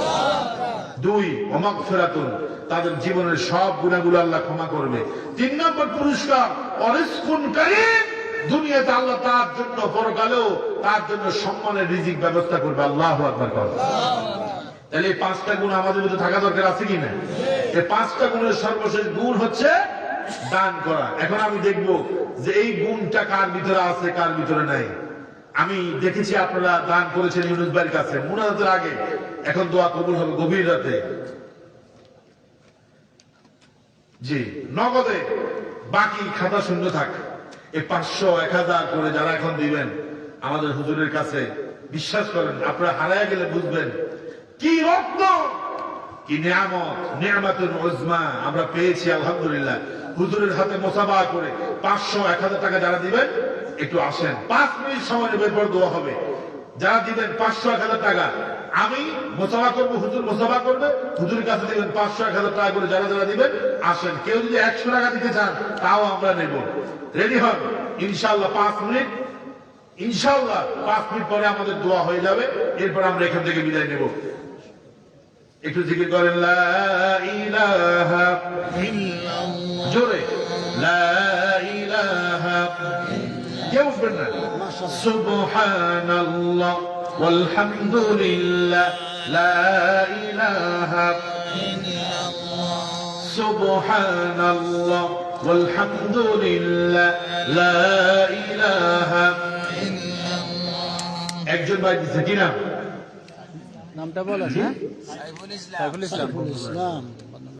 A: 2, ওয়া মাগফিরাতুন, তাদের জীবনের সব গুনাহগুলো আল্লাহ ক্ষমা করবে। 3 নম্বর পুরস্কার, ওয়া রিজকুন কারীম, দুনিয়াতে আল্লাহ তার জন্য, পরকালেও তার জন্য সম্মানের রিজিক ব্যবস্থা করবে। আল্লাহু আকবার বলেন। তাহলে এই 5টা গুণ আমাদের মধ্যে থাকা দরকার আছে কি না? এই 5টা গুণের সর্বশেষ গুণ হচ্ছে দান করা। এখন আমি দেখব যে এই গুণটা কার ভিতরে আছে, কার ভিতরে নাই। আমি দেখেছি আপনারা দান করেছেন ইউনুস ভাইয়ের কাছে মুনাজাতের আগে, এখন দোয়া কবুল হবে গভীর রাতে। জি, নগদে, বাকি খাতা শূন্য থাক। এই 500, 1000 করে যারা এখন দিবেন আমাদের হুজুরের কাছে, বিশ্বাস করেন আপনারা হারায় গেলে বুঝবেন কি রত্ন, কি নিয়ামত, নিয়ামাতুল উজমা আমরা পেয়েছি। আলহামদুলিল্লাহ। হুজুরের হাতে মুসাফা করে 500, 1000 টাকা যারা দিবেন একটু আসেন, 5 মিনিট সময় নেবে, পর দোয়া হবে। যারা দিবেন 500, 1000 টাকা, আমি মুসাফা করবো, হুজুর মুসাফা করবে, হুজুরের কাছে দিবেন 500, 1000 টাকা করে। যারা যারা দিবেন আসেন। কেউ যদি 100 টাকা দিতে চান তাও আমরা নেব। রেডি হন ইনশাআল্লাহ। 5 মিনিট, ইনশাআল্লাহ 5 মিনিট পরে আমাদের দোয়া হয়ে যাবে। এরপর আমরা এখান থেকে বিদায় নেব। একটু জিকির করেন, লা ইলাহা ইল্লাল্লাহ, জোরে, লা ইলাহা, কেউ উঠবেন না, সুবহানাল্লাহ ওয়ালহামদুলিল্লাহ, লা ইলাহা ইল্লাল্লাহ, সুবহানাল্লাহ ওয়ালহামদুলিল্লাহ, লা ইলাহা ইল্লাল্লাহ। একজন ভাই দিচ্ছে কি নাম?
C: নামটা বলেন। হ্যাঁ, সাইফুল ইসলাম।